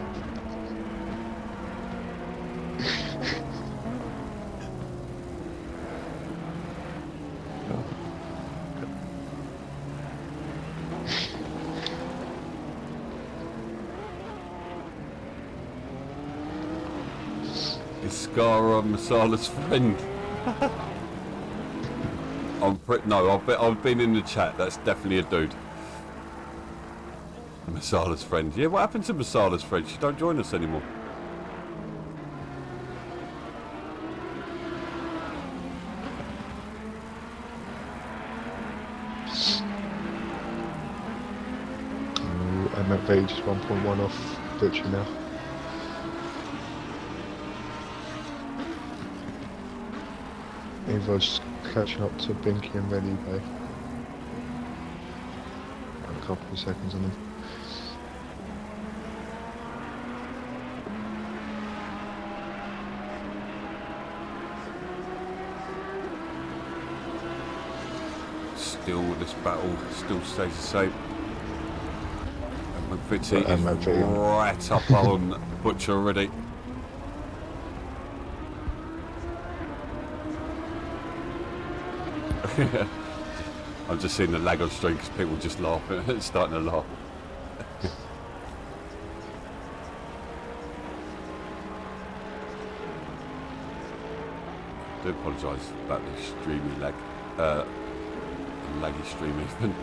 Is Scar Masala's friend? I've been in the chat. That's definitely a dude. Masala's friend. Yeah, what happened to Masala's friend? She don't join us anymore. And that V just 1.1 off Butcher now. Evo's catching up to Binky and Reddy by a couple of seconds on them. Still, this battle still stays the same. And McVitie is right up on Butcher already. I'm just seeing the lag on stream because people just laughing, starting to laugh. I do apologise about the streamy lag, laggy stream even.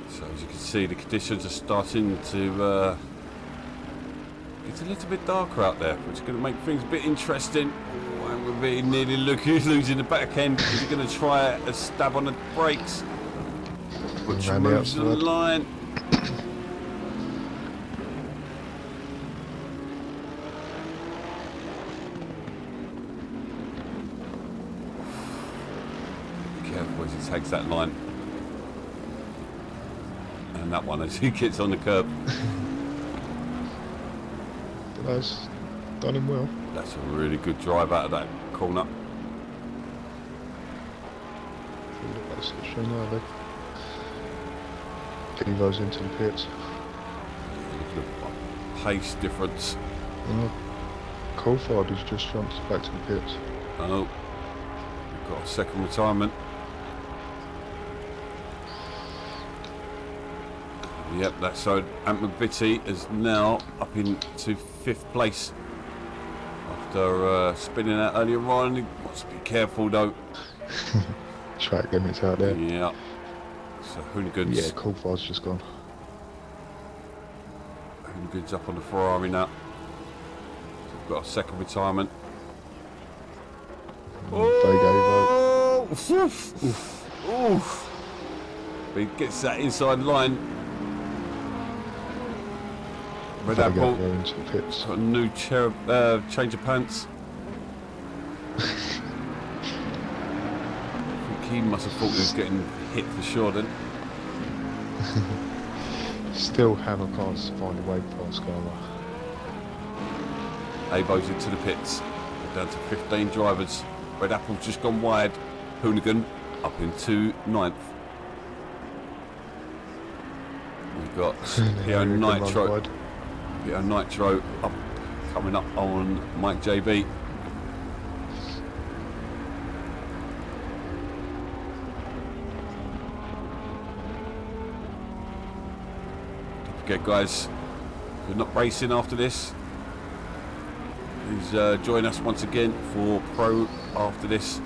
So as you can see, the conditions are starting to get a little bit darker out there, which is going to make things a bit interesting. We're nearly losing the back end. Is he going to try a stab on the brakes? Which moves the line. Be careful as he takes that line. And that one as he gets on the curb. That's done him well. That's a really good drive out of that corner. That's the string early. Evo's into the pits. Look at the pace difference. Coulthard has just jumped back to the pits. Oh, we've got a second retirement. Yep, that's so. Ant McVitie is now up into 5th place after spinning out earlier on. He wants to be careful though. Track limits out there. Yeah. So Hoonigan's. Yeah, Coulthard's just gone. Hoonigan's up on the Ferrari now. So we've got a second retirement. Oh! Oof. Oof. But he gets that inside line. Red Apple into the pits. got a new change of pants. I think he must have thought he was getting hit for sure then. Still Hammer can't find a way past Scarra. Avo's into the pits. We're down to 15 drivers. Red Apple's just gone wide. Hoonigan up into 9th. We've got Pio Nitro. Pio Nitro up, coming up on Mike JB. Don't forget guys, if you're not racing after this, who's joined us once again for Pro after this.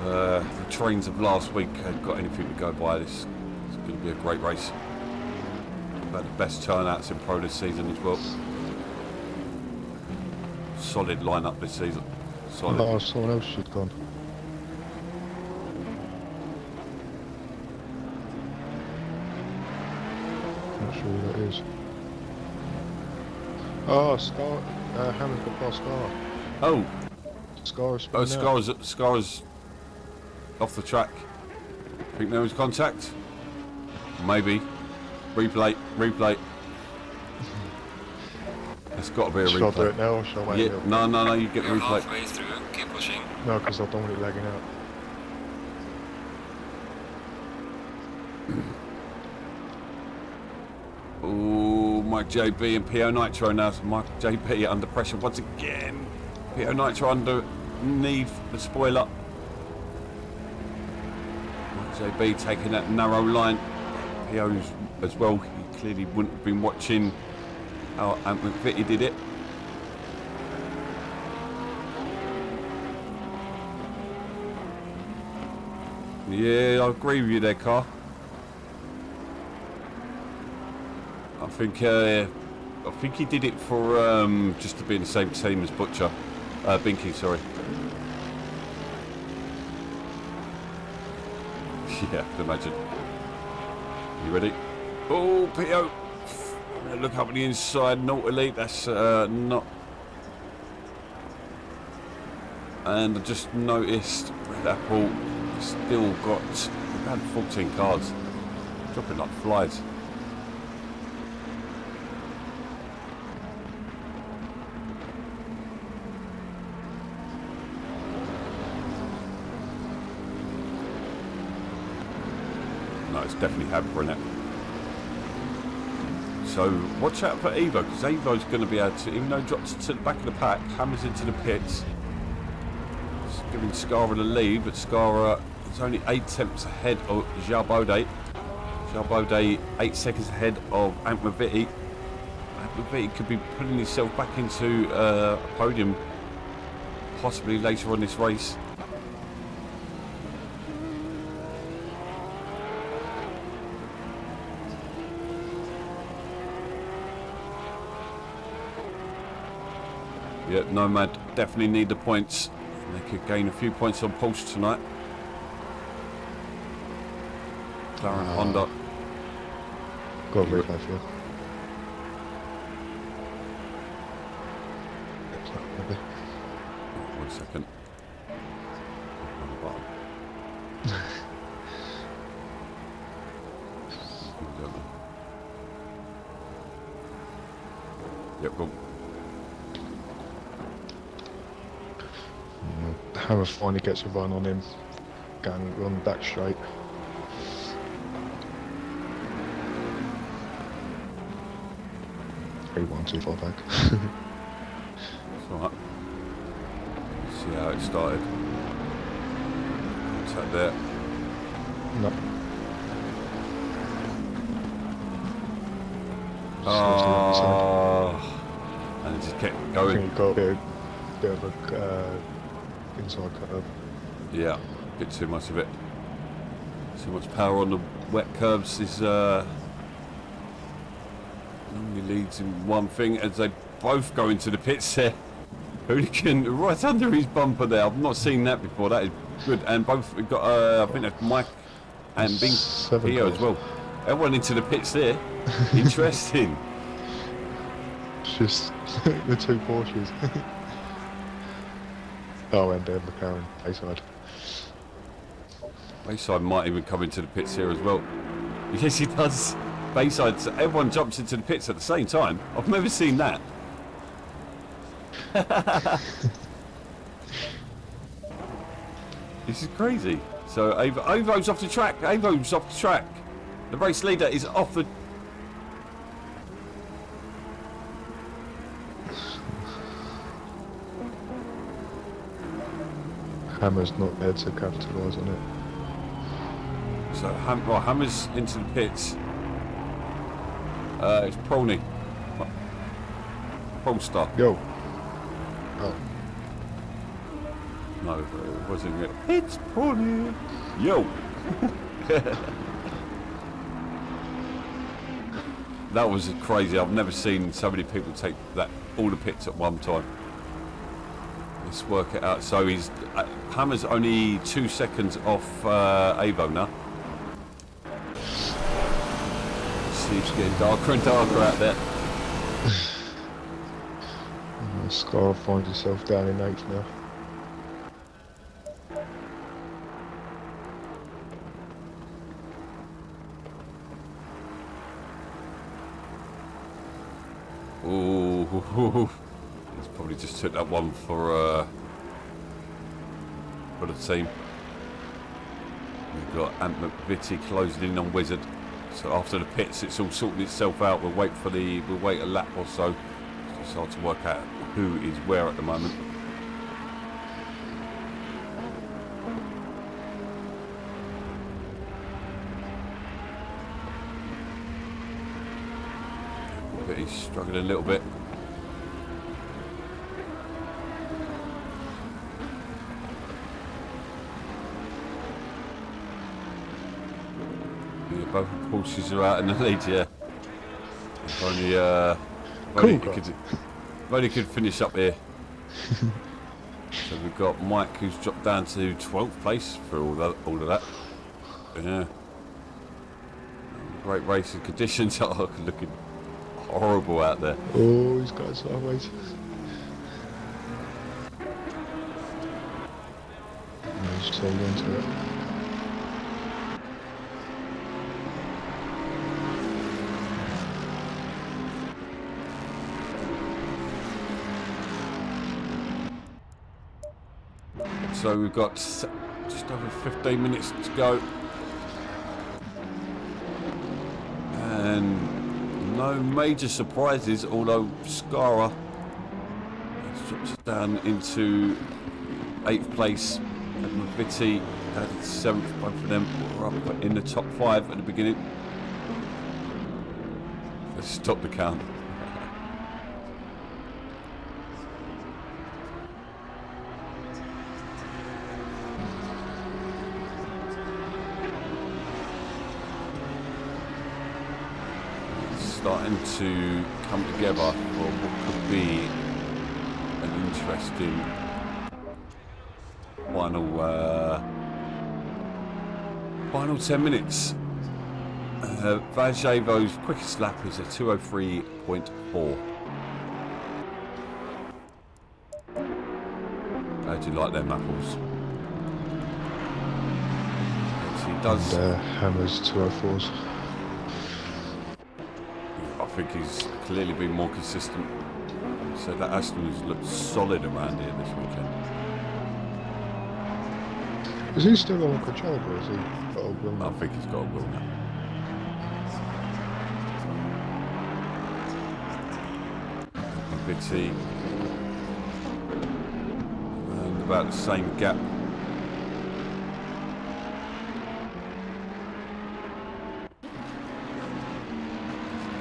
The trains of last week have got anything to go by. This is going to be a great race. We've had the best turnouts in Pro this season as well. Solid lineup this season. Solid. Oh, someone else should gone. Not sure who that is. Oh, Scar. Hammond's got past Scar. Oh, Scar's oh, spinning out. Scar's off the track. Think there was contact? Maybe. Replay. It's got to be a Shall I do replay. it now or shall I wait? Yeah, no, you get You're replay. halfway through. Keep pushing. No, because I don't want it lagging out. Oh, Mike JB and PO Nitro now. So Mike JB under pressure once again. PO Nitro underneath the spoiler. Mike JB taking that narrow line. PO's as well. He clearly wouldn't have been watching how McVitie did it. Yeah, I agree with you there, Carl. I think he did it for just to be in the same team as Butcher, Binky, sorry. Yeah, I can imagine. You ready? Oh, PO! Look up on the inside, Naught Elite. That's not. And I just noticed Red Apple still got about 14 cards, dropping like flies. No, it's definitely hampering it. So watch out for Evo, because Evo's going to be able to, even though he drops to the back of the pack, hammers into the pits. It's giving Scara the lead, but Scara is only 8 tenths ahead of Jarbode. Jarbode 8 seconds ahead of McVitie. McVitie could be putting himself back into a podium possibly later on this race. Yeah, Nomad definitely need the points. They could gain a few points on Pulse tonight. McLaren Honda. Got a replay for you. Maybe. 1 second. Yep, go. Hammer finally gets a run on him. Going run back straight. Three, 1, 2, 4 back. It's alright. See how it started. Contact there. No. Oh, and it just kept I going. think he got a bit of a inside curve. Yeah, a bit too much of it. Too much power on the wet curves is only leads in one thing as they both go into the pits there. Hooligan right under his bumper there. I've not seen that before. That is good. And both we've got I think that's Mike and Bing here as well. Everyone into the pits there. Interesting. It's just the two Porsches. Oh, and McLaren Bayside. Bayside might even come into the pits here as well. Yes, he does. Bayside, so everyone jumps into the pits at the same time. I've never seen that. This is crazy. So Avo's off the track. Avo's off the track. The race leader is off the. Hammer's not there to capitalise on it. So Hammer's into the pits. It's Prony. Polestar. Yo. Oh. No, it wasn't it. It's Pony. Yo. That was crazy. I've never seen so many people take all the pits at one time. Let's work it out. So he's Hammer's only 2 seconds off Avo now. See, it's getting darker and darker out there. Scar finds himself down in 8th now. Ooh, he's probably just took that one for the team. We've got Ant McVitie closing in on Wizard. So after the pits, it's all sorting itself out. We'll wait a lap or so. It's hard to work out who is where at the moment. But he's struggling a little bit. Yeah, both Porsches are out in the lead, yeah. If only could finish up here. So we've got Mike, who's dropped down to 12th place for all of that. Yeah. Great racing conditions are looking horrible out there. Oh, he's got sideways. He's told into it. So we've got just over 15 minutes to go. And no major surprises, although Skara has dropped down into 8th place. And McVitie at 7th, both of them were up in the top 5 at the beginning. Let's stop the count. Starting to come together for what could be an interesting final 10 minutes. Vajevo's quickest lap is a 2:03.4. How do you like them apples? He does. And Hammer's 204s. I think he's clearly been more consistent. So that Aston has looked solid around here this weekend. Is he still on control, or is he got a wheel now? I think he's got a wheel now. McVitie. And about the same gap.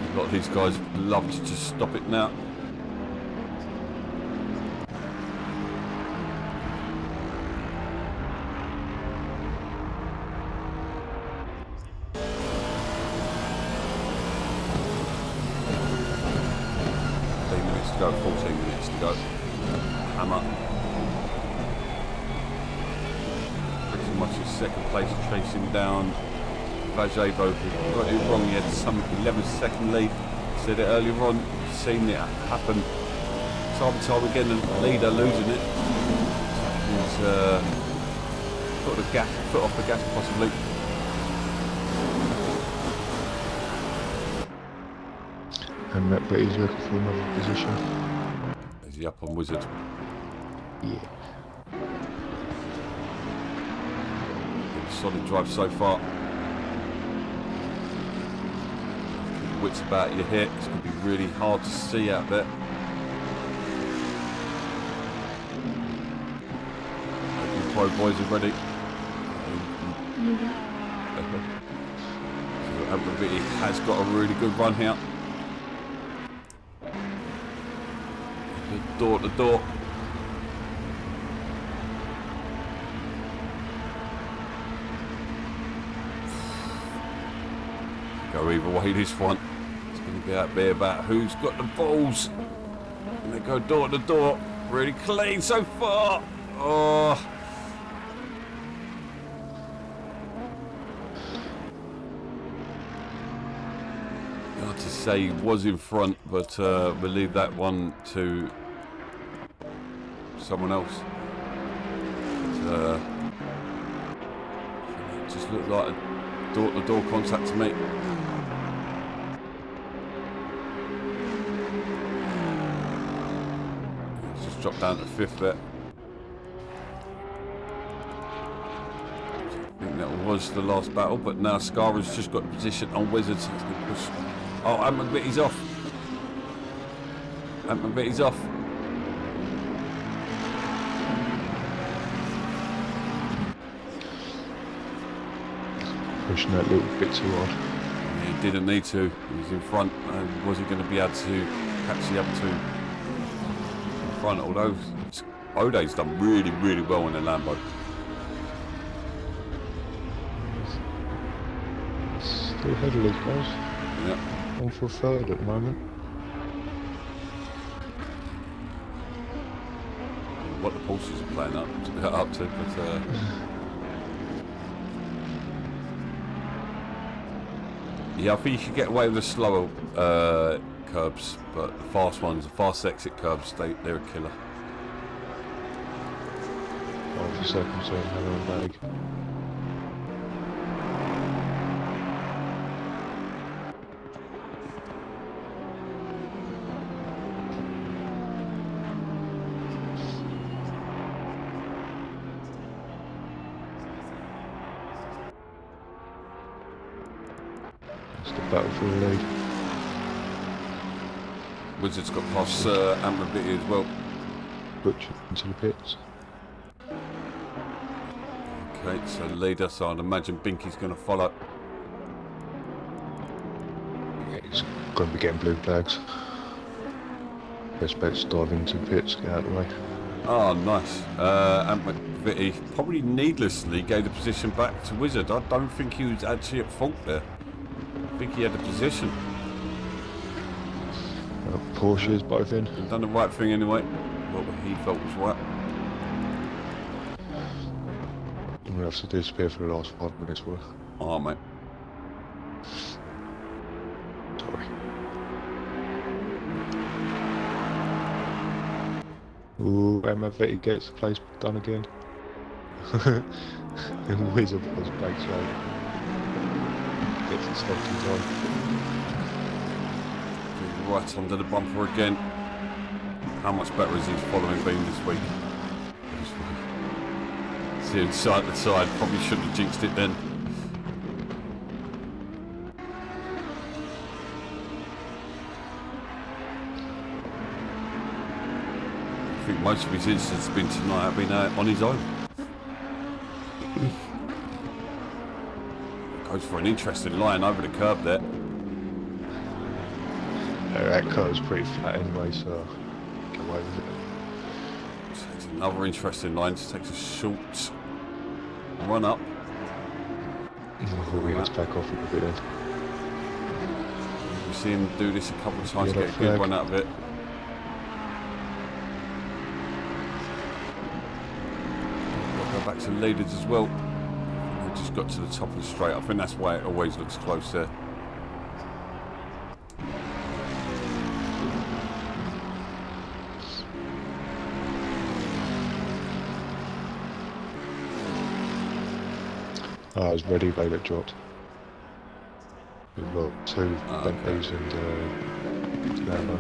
A lot of these guys would love to just stop it now. Go 14 minutes to go. Hammer pretty much in 2nd place, chasing down Vajevo, who got it wrong. He had some 11-second lead. Said it earlier on, seen it happen time and time again, and the leader losing it. He's got the gas, foot off the gas possibly. And but he's looking for another position. Is he up on Wizard? Yeah. Solid drive so far. Keep your wits about your here. It's going to be really hard to see out there. Hope you pro boys are ready. So, he has got a really good run here. door to door. Go either way this one. It's going to be out there about who's got the balls. And they go door to door. Really clean so far. Oh. Hard to say he was in front, but we'll leave that one to someone else. But, it just looked like a door-to-door contact to me. It's just dropped down to 5th there. I think that was the last battle, but now Scarra's just got the position on Wizards. He's going to push. Oh, Amagvitti's off. Amagvitti's off. Pushing that little bit too hard. He didn't need to. He was in front. Was he going to be able to catch the other two in front? Although O'Day's done really, really well in the Lambo. Still ahead of these guys. Yeah. On for a third at the moment. What the Porsches are playing up to, but yeah, I think you could get away with the slower curbs, but the fast ones, the fast exit curbs, they're a killer. Oh, for a second, so another bag. It's the battle for the lead. Wizards got past Amagvitti as well. Butcher into the pits. Okay, so leader, so I'd imagine Binky's going to follow. Yeah, he's going to be getting blue flags. Best bet's dive into the pits, get out of the way. Oh, nice. Amagvitti probably needlessly gave the position back to Wizard. I don't think he was actually at fault there. I think he had the position. Porsches both in. He'd done the right thing anyway. What he felt was right. I'm going to have to disappear for the last 5 minutes worth. Oh, mate. Sorry. Ooh, Amagvitti gets the place done again. And Wizard was back slow. Gets it stopped in time. Right under the bumper again. How much better has his following been this week? See him side to side. Probably shouldn't have jinxed it then. I think most of his incidents have been tonight have been on his own. Goes for an interesting line over the curb there. That curve's pretty flat anyway, so get away with it. Takes another interesting line. Just takes a short run up. Oh, he gets back off a bit then. We've seen him do this a couple of times, Yellow get a flag. good run out of it. Got to go back to leaders as well. We just got to the top of the straight. I think that's why it always looks close there. Oh, I was ready, they got dropped. We've got two Oh, Bentleys and Lambo.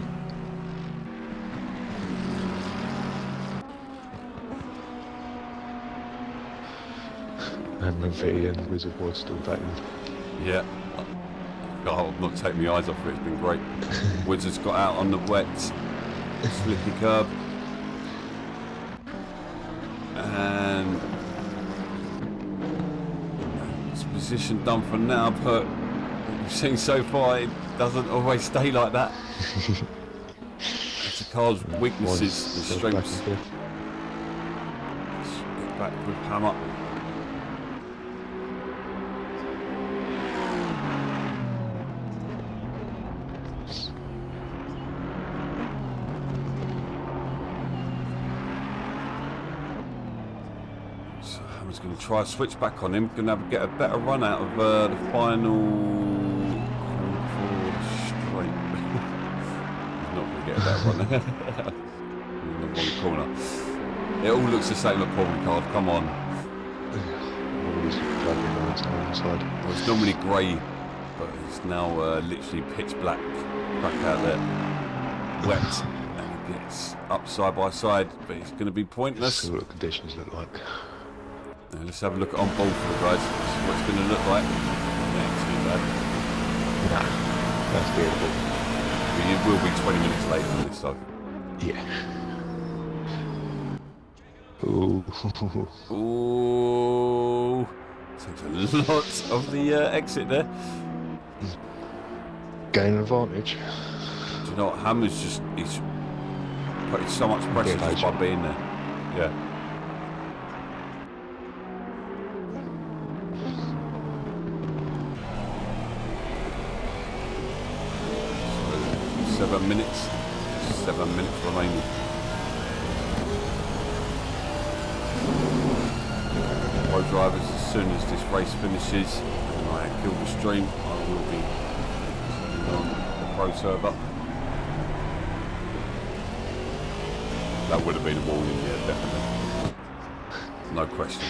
And Mavie and Wizard Boy still batting. Yeah. Oh, I've not taken my eyes off it. It's been great. Wizards got out on the wet, slippy curb. And it's position done for now, but what we've seen so far, it doesn't always stay like that. It's a car's weaknesses and So strengths. back in Let's get back with Hammer. So Hammer's going to try a switch back on him. Going to get a better run out of the final straight. He's not going to get a better run in the wrong corner. It all looks the same at Paul Ricard. Come on. Always dragging lines on the side. Well, it's normally grey, but it's now literally pitch black. Crack out there. Wet. And it gets up side by side, but it's going to be pointless. See what the conditions look like. Now let's have a look on board for the guys. This is what it's going to look like. Yeah, it's too bad. Nah, that's doable. I mean, it will be 20 minutes later than this, though. Yeah. Ooh. Ooh. Takes a lot of the exit there. Gain advantage. Do you know what? Hammer's just, he's putting so much pressure just by being there. Yeah. So, 7 minutes. 7 minutes remaining. Pro drivers, as soon as this race finishes and I kill the stream, I will be on the pro server. That would have been a warning, yeah, definitely. No question.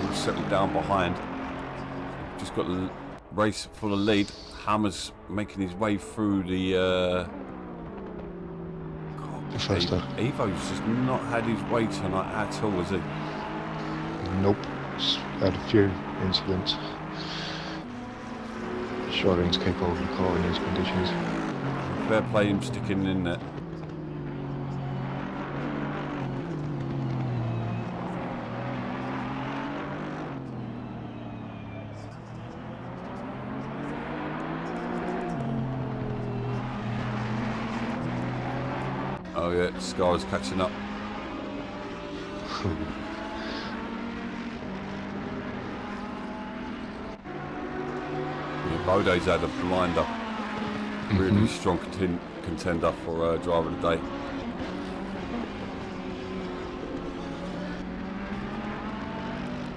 We'll settle down behind. Just got the race full of lead. Hammer's making his way through the First up. Evo's just not had his way tonight at all, has he? Nope. Just had a few incidents. Struggling to keep hold of the car in these conditions. Fair play him sticking in there. Oh yeah, Scar's catching up. Yeah, Boday's had a blinder. Really strong contender for driver of the day.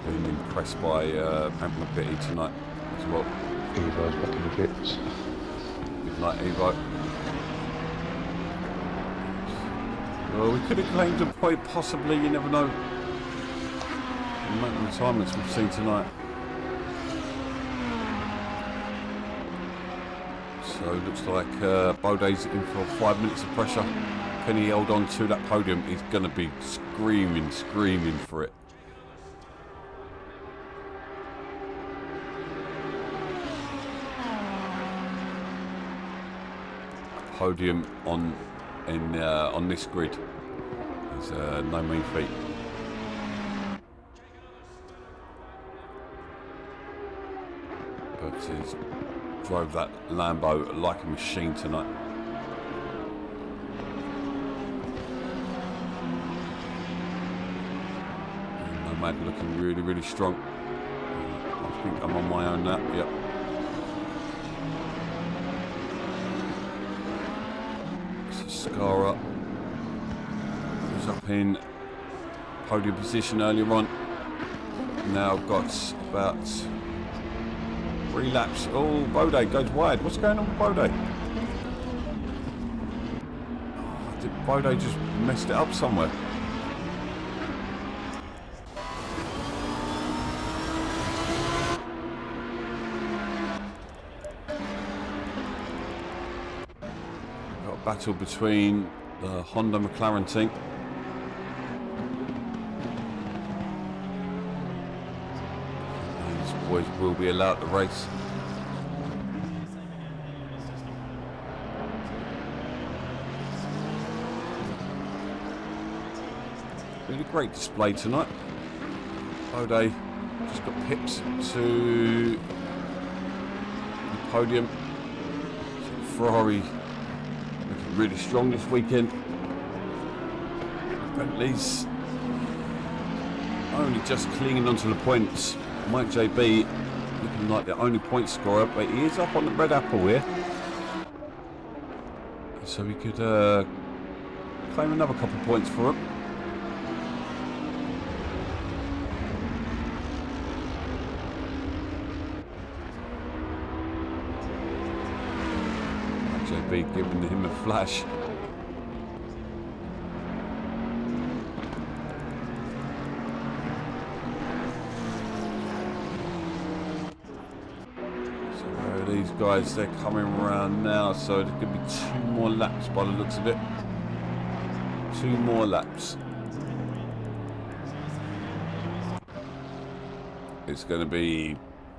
Been impressed by Amplifity tonight as well. Evo's back in the pits. Good night, Evo. Well, we could have claimed a point, possibly, you never know. The amount of retirements we've seen tonight. So it looks like Boday's in for 5 minutes of pressure. Can he hold on to that podium? He's going to be screaming for it. Podium on this grid is no mean feat. But he's drove that Lambo like a machine tonight. And Nomad looking really strong. I think I'm on my own now. Yep. Scara was up in podium position earlier on. Now got about 3 laps. Oh, Boday goes wide. What's going on with Boday? Oh, did Boday just messed it up somewhere? Battle between the Honda McLaren team. These boys will be allowed to race. Really great display tonight. O'Day just got pipped to the podium. Ferrari looking really strong this weekend. Bentley's only just clinging onto the points. Mike JB looking like the only point scorer, but he is up on the red apple here. So we could claim another couple of points for him. JB giving him a flash. So where are these guys? They're coming around now, so there's going to be 2 more laps by the looks of it. 2 more laps. It's going to be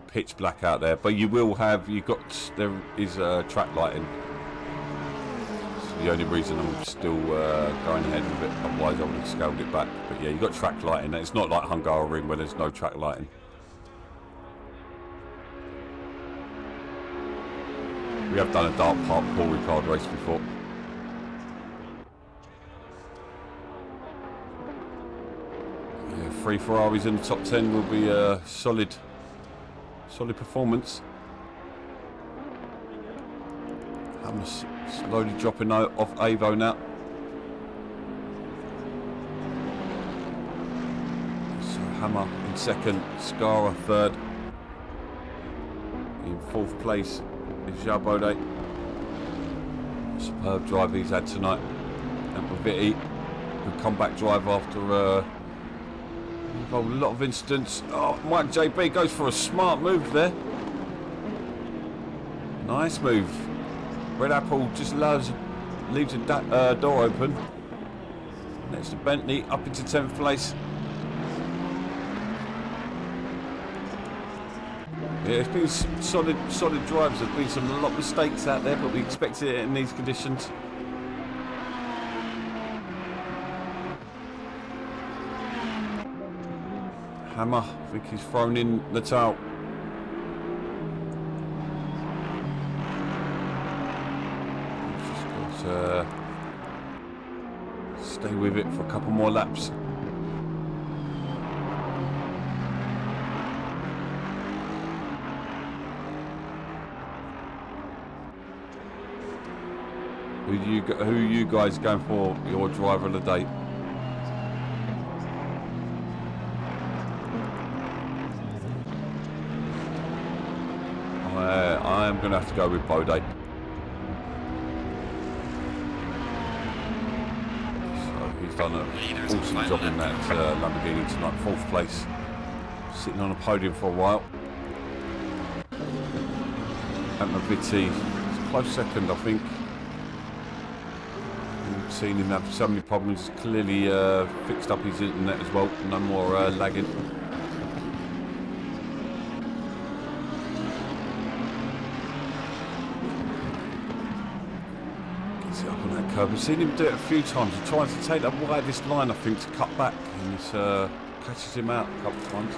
pitch black out there, but there is track lighting. The only reason I'm still going ahead with it, otherwise I would have scaled it back. But yeah, you've got track lighting. It's not like Hungaroring where there's no track lighting. We have done a dark park Paul Ricard race before. Yeah, 3 Ferraris in the top 10 will be a solid performance. I'm slowly dropping out off Avo now. So Hammer in second, Scara third. In 4th place is Jabode. Superb drive he's had tonight. And Vitti, good comeback drive after a lot of incidents. Oh, Mike JB goes for a smart move there. Nice move. Red Apple just leaves the door open. Next to Bentley, up into 10th place. Yeah, it's been solid drives. There's been a lot of mistakes out there, but we expected it in these conditions. Hammer, I think he's thrown in the towel. Stay with it for a couple more laps. Who are you guys going for your driver of the day? I am going to have to go with BoATV. He's done an awesome job in that Lamborghini tonight, 4th place, sitting on a podium for a while. And Vitti, close second, I think. We've seen him have so many problems. Clearly fixed up his internet as well. No more lagging. We've seen him do it a few times. He tries to take that widest line, I think, to cut back, and it catches him out a couple of times.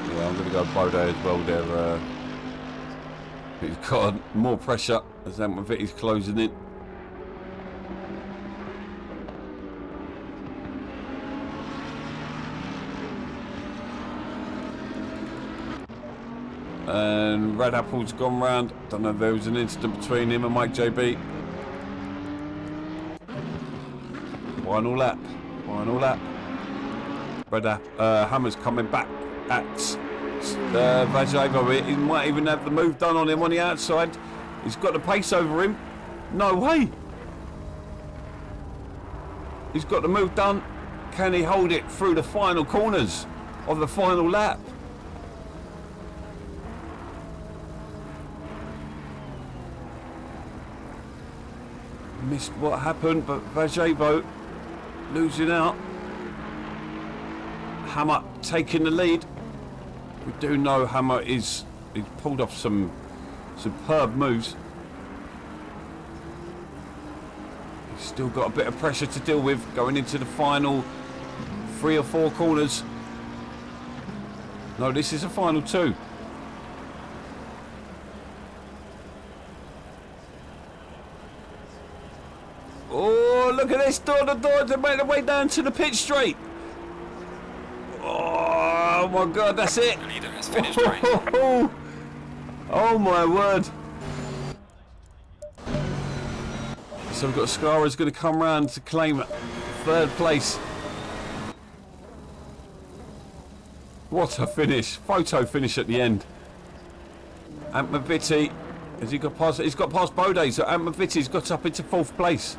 Yeah, I'm going to go BoATV as well there. He's got more pressure as Vitti's closing in. And Red Apple's gone round. Don't know if there was an incident between him and Mike JB. Final lap. Hammer's coming back at Vajevo. He might even have the move done on him on the outside. He's got the pace over him. No way. He's got the move done. Can he hold it through the final corners of the final lap? Missed what happened, but Vajevo losing out. Hammer taking the lead. We do know Hammer he's pulled off some superb moves. He's still got a bit of pressure to deal with going into the final 3 or 4 corners. No, this is a final 2. look at this. Door to door. They made their way down to the pit straight. Oh my God, that's it. The leader has finished the race. Oh my word. So we've got Scarra's going to come round to claim third place. What a finish. Photo finish at the end. Ant Maviti, has he got past? He's got past Bode, so Ant Maviti's got up into fourth place.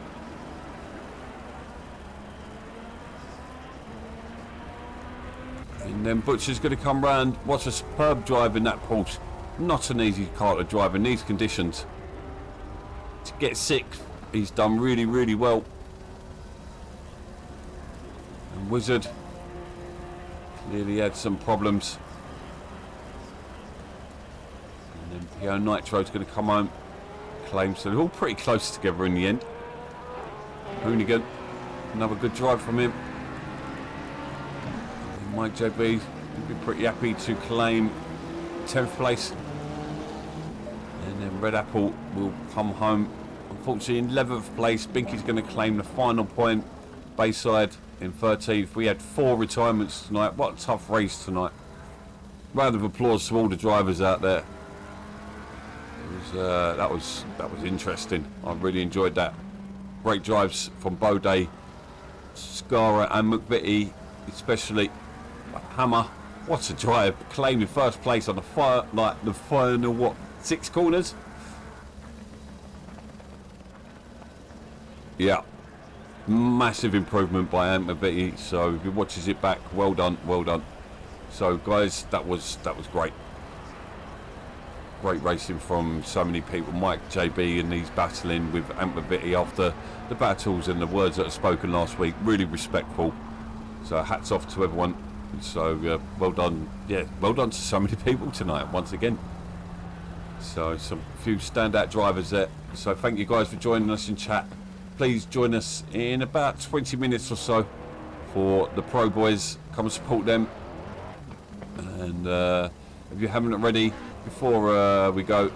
And then Butcher's going to come round. What a superb drive in that Porsche. Not an easy car to drive in these conditions. To get sixth, he's done really, really well. And Wizard clearly had some problems. And then Pio Nitro's going to come home, claim. So they're all pretty close together in the end. Hoonigan, another good drive from him. And Mike JB will be pretty happy to claim 10th place. And then Red Apple will come home. Unfortunately, in 11th place, Binky's going to claim the final point. Bayside in 13th. We had 4 retirements tonight. What a tough race tonight. Round of applause to all the drivers out there. That was interesting. I really enjoyed that. Great drives from Bode, Scara and McVitie, especially Hammer. What a drive! Claiming first place on the final 6 corners. Yeah, massive improvement by Ant Maviti. So if he watches it back, well done, well done. So guys, that was great. Great racing from so many people. Mike JB and he's battling with Ant Maviti after the battles and the words that were spoken last week. Really respectful. So hats off to everyone. So well done. Yeah, well done to so many people tonight once again. So few standout drivers there. So thank you guys for joining us in chat. Please join us in about 20 minutes or so for the Pro Boys. Come and support them. And if you haven't already, before we go,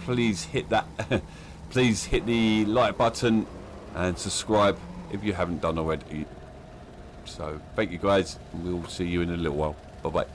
please hit that. Please hit the like button and subscribe if you haven't done already. So thank you guys, and we'll see you in a little while. Bye bye.